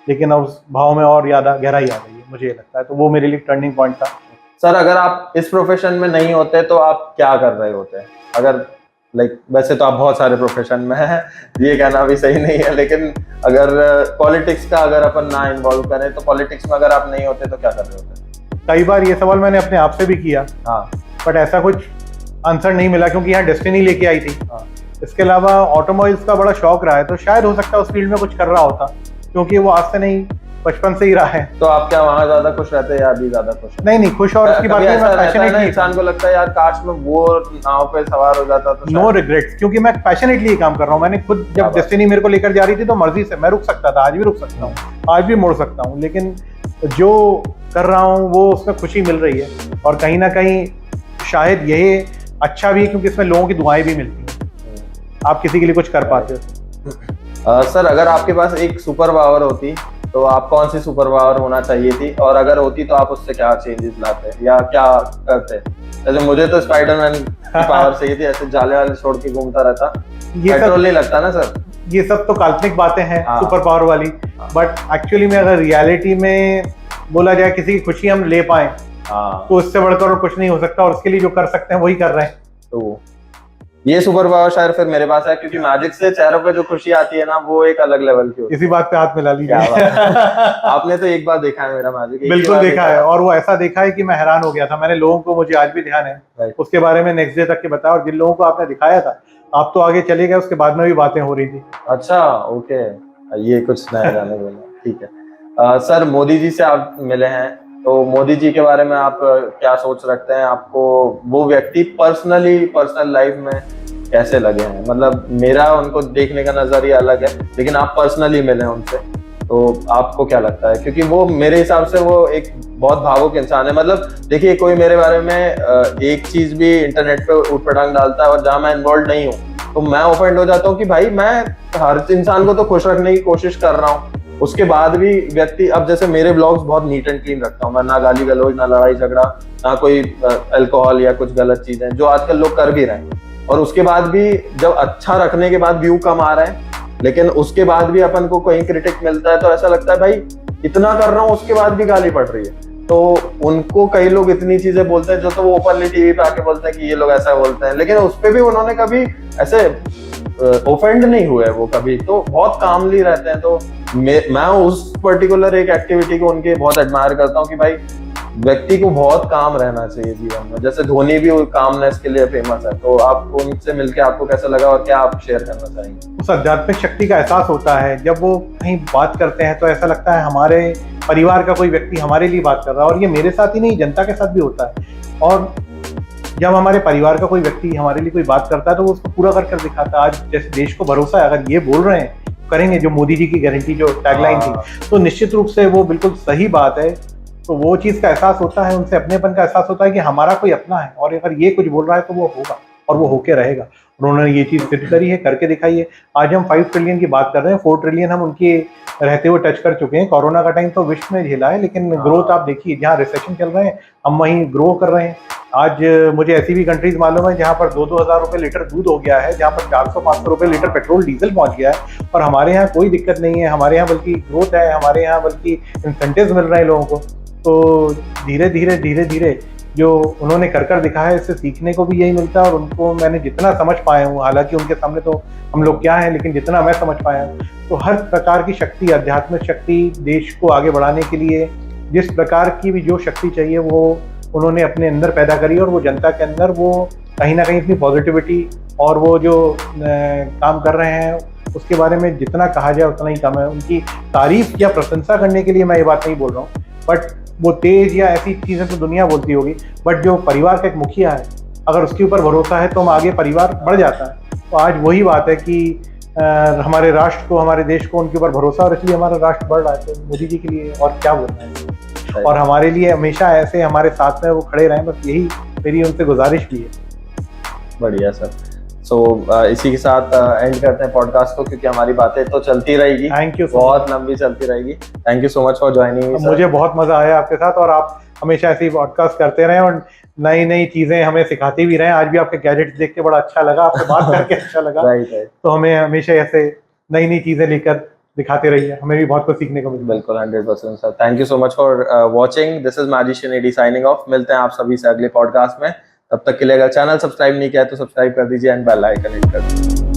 लेकिन अब उस भाव में और ज़्यादा गहराई आ गई है, मुझे लगता है। तो वो मेरे लिए टर्निंग पॉइंट था। सर, अगर आप इस प्रोफेशन में नहीं होते तो आप क्या कर रहे होते? अगर वैसे तो आप बहुत सारे प्रोफेशन में हैं, ये कहना भी सही नहीं है, लेकिन अगर पॉलिटिक्स का अगर अपन ना इन्वॉल्व करें, तो पॉलिटिक्स में अगर आप नहीं होते तो क्या कर रहे होते? कई बार ये सवाल मैंने अपने आप से भी किया, बट ऐसा कुछ आंसर नहीं मिला, क्योंकि यहाँ डेस्टिनी लेके आई थी। इसके अलावा ऑटोमोबाइल्स का बड़ा शौक रहा है, तो शायद हो सकता है उस फील्ड में कुछ कर रहा होता, क्योंकि वो आज से नहीं, बचपन से ही रहा है। तो आप क्या वहाँ ज्यादा खुश रहते हैं या अभी ज्यादा खुश? नहीं, खुश, और उसकी बात नहीं, मैं पैशनेटली, इंसान को लगता है यार काश मैं वो नाव पे सवार हो जाता। तो नो रिग्रेट्स, क्योंकि मैं पैशनेटली ये काम कर रहा हूँ। मैंने खुद, जब डेस्टिनी मेरे को लेकर जा रही थी तो मर्जी से मैं रुक सकता था, आज भी रुक सकता हूँ, आज भी मुड़ सकता हूँ, लेकिन जो कर रहा हूँ वो उसमें खुशी मिल रही है। और कहीं ना कहीं शायद यही अच्छा भी है, क्योंकि इसमें लोगों की दुआएं भी मिलती हैं, आप किसी के लिए कुछ कर पाते हो। सर, अगर आपके पास एक सुपर पावर होती तो आप कौन सी सुपर पावर होना चाहिए थी, और अगर होती तो आप उससे क्या चेंजेस लाते या क्या करते? जैसे मुझे तो स्पाइडरमैन की पावर चाहिए थी, ऐसे जाले वाले छोड़ के घूमता रहता, ये पेट्रोल नहीं लगता ना सर। ये सब तो काल्पनिक बातें हैं सुपर पावर वाली, बट एक्चुअली में अगर रियलिटी में बोला जाए किसी की खुशी हम ले पाए तो इससे बढ़कर और कुछ नहीं हो सकता, और उसके लिए जो कर सकते हैं वही कर रहे हैं। तो ये सुपर पावर शायद फिर मेरे पास है, क्योंकि मैजिक से चेहरों पे जो खुशी आती है ना, वो एक अलग लेवल की होती है। इसी बात पे हाथ मिला लीजिए। आपने तो एक बार देखा है मेरा मैजिक? बिल्कुल देखा है, और वो ऐसा देखा है कि मैं हैरान हो गया था। मैंने लोगों को, मुझे आज भी ध्यान है उसके बारे में, नेक्स्ट डे तक के बताया, और जिन लोगों को आपने दिखाया था, आप तो आगे चले गए, उसके बाद में भी बातें हो रही थी। अच्छा, ओके, ये कुछ नया जाने बोला, ठीक है। सर, मोदी जी से आप मिले हैं, तो मोदी जी के बारे में आप क्या सोच रखते हैं? आपको वो व्यक्ति पर्सनल लाइफ में कैसे लगे हैं? मतलब मेरा उनको देखने का नजरिया अलग है, लेकिन आप पर्सनली मिले उनसे, तो आपको क्या लगता है? क्योंकि वो मेरे हिसाब से वो एक बहुत भावुक इंसान है। मतलब देखिए, कोई मेरे बारे में एक चीज भी इंटरनेट पे ऊटपटांग डालता है और जहां मैं इन्वॉल्व नहीं हूँ तो मैं ऑफेंड हो जाता हूँ कि भाई मैं हर इंसान को तो खुश रखने की कोशिश कर रहा हूँ, उसके बाद भी व्यक्ति, अब जैसे मेरे ब्लॉग्स बहुत नीट एंड क्लीन रखता हूँ मैं, ना गाली गलौज, ना लड़ाई झगड़ा, ना कोई अल्कोहल या कुछ गलत चीजें जो आजकल लोग कर भी रहे हैं, और उसके बाद भी जब अच्छा रखने के बाद व्यू कम आ रहे हैं, लेकिन उसके बाद भी अपन को कोई क्रिटिक मिलता है तो ऐसा लगता है भाई इतना कर रहा हूँ उसके बाद भी गाली पड़ रही है। तो उनको कई लोग इतनी चीजें बोलते हैं जो तो वो ओपनली टीवी पे आके बोलते हैं कि ये लोग ऐसा बोलते हैं, लेकिन उस पे भी उन्होंने कभी ऐसे ओफेंड नहीं हुए वो कभी, तो बहुत कामली रहते हैं। तो मैं उस पर्टिकुलर एक एक्टिविटी को उनके बहुत एडमायर करता हूँ कि भाई व्यक्ति को बहुत काम रहना चाहिए जीवन में। जैसे धोनी भी कामनेस के लिए फेमस है, तो आपको उनसे मिलके आपको कैसा लगा और क्या आप शेयर करना चाहेंगे? उस आध्यात्मिक शक्ति का एहसास होता है जब वो कहीं बात करते हैं तो ऐसा लगता है हमारे परिवार का कोई व्यक्ति हमारे लिए बात कर रहा है, और ये मेरे साथ ही नहीं, जनता के साथ भी होता है। और जब हमारे परिवार का कोई व्यक्ति हमारे लिए कोई बात करता है तो वो उसको पूरा कर दिखाता है। आज जैसे देश को भरोसा है, अगर ये बोल रहे हैं करेंगे, जो मोदी जी की गारंटी जो टैगलाइन थी, तो निश्चित रूप से वो बिल्कुल सही बात है। तो वो चीज़ का एहसास होता है, उनसे अपनेपन का एहसास होता है कि हमारा कोई अपना है, और अगर ये कुछ बोल रहा है तो वो होगा और वो होके रहेगा। उन्होंने ये चीज़ सिद्ध करी है, करके दिखाई है। आज हम 5 ट्रिलियन की बात कर रहे हैं, 4 ट्रिलियन हम उनके रहते हुए टच कर चुके हैं। कोरोना का टाइम तो विश्व ने झेला है, लेकिन ग्रोथ आप देखिए, जहाँ रिसेशन चल रहे हैं हम वहीं ग्रो कर रहे हैं। आज मुझे ऐसी भी कंट्रीज मालूम है जहाँ पर 2-2 हज़ार रुपये लीटर दूध हो गया है, जहाँ पर 400-500 रुपये लीटर पेट्रोल डीजल पहुँच गया है, और हमारे यहाँ कोई दिक्कत नहीं है। हमारे यहाँ बल्कि ग्रोथ है, हमारे यहाँ बल्कि इंसेंटिव्स मिल रहे हैं लोगों को। तो धीरे धीरे जो उन्होंने कर दिखाया है, इससे सीखने को भी यही मिलता है। और उनको मैंने जितना समझ पाया हूँ, हालांकि उनके सामने तो हम लोग क्या हैं, लेकिन जितना मैं समझ पाया हूँ, तो हर प्रकार की शक्ति, आध्यात्मिक शक्ति, देश को आगे बढ़ाने के लिए जिस प्रकार की भी जो शक्ति चाहिए वो उन्होंने अपने अंदर पैदा करी, और वो जनता के अंदर वो कहीं ना कहीं इतनी पॉजिटिविटी और वो जो काम कर रहे हैं उसके बारे में जितना कहा जाए उतना ही कम है। उनकी तारीफ या प्रशंसा करने के लिए मैं ये बात नहीं बोल रहा हूँ, बट वो तेज या ऐसी चीज़ें तो दुनिया बोलती होगी, बट जो परिवार का एक मुखिया है, अगर उसके ऊपर भरोसा है तो हम आगे परिवार बढ़ जाता है। तो आज वही बात है कि हमारे राष्ट्र को, हमारे देश को उनके ऊपर भरोसा, और इसलिए हमारा राष्ट्र बढ़ रहा है। तो मोदी जी के लिए और क्या बोलना है, और हमारे लिए हमेशा ऐसे हमारे साथ में वो खड़े रहें, बस यही मेरी उनसे गुजारिश भी है। बढ़िया सर। सो इसी के साथ एंड करते हैं पॉडकास्ट को, क्योंकि हमारी बातें तो चलती रहेगी। थैंक यू, बहुत लंबी चलती रहेगी। Thank you so much for joining. मुझे बहुत मजा आया आपके साथ, और आप हमेशा ऐसे ही पॉडकास्ट करते रहें और नई नई चीजें हमें सिखाती भी रहें। आज भी आपके गैजेट्स देख के बड़ा अच्छा लगा, आपसे बात करके अच्छा लगा। राइट। तो हमें हमेशा ऐसे नई नई चीजें लेकर दिखाते रहिए, हमें भी बहुत कुछ सीखने को मिलता है। बिल्कुल, 100% sir. Thank you so much for watching. This is magician Eddie signing off. मिलते हैं आप सभी से अगले पॉडकास्ट में। तब तक के लिए अगर चैनल सब्सक्राइब नहीं किया है तो सब्सक्राइब कर दीजिए एंड बेल आइकन हिट कर दीजिए।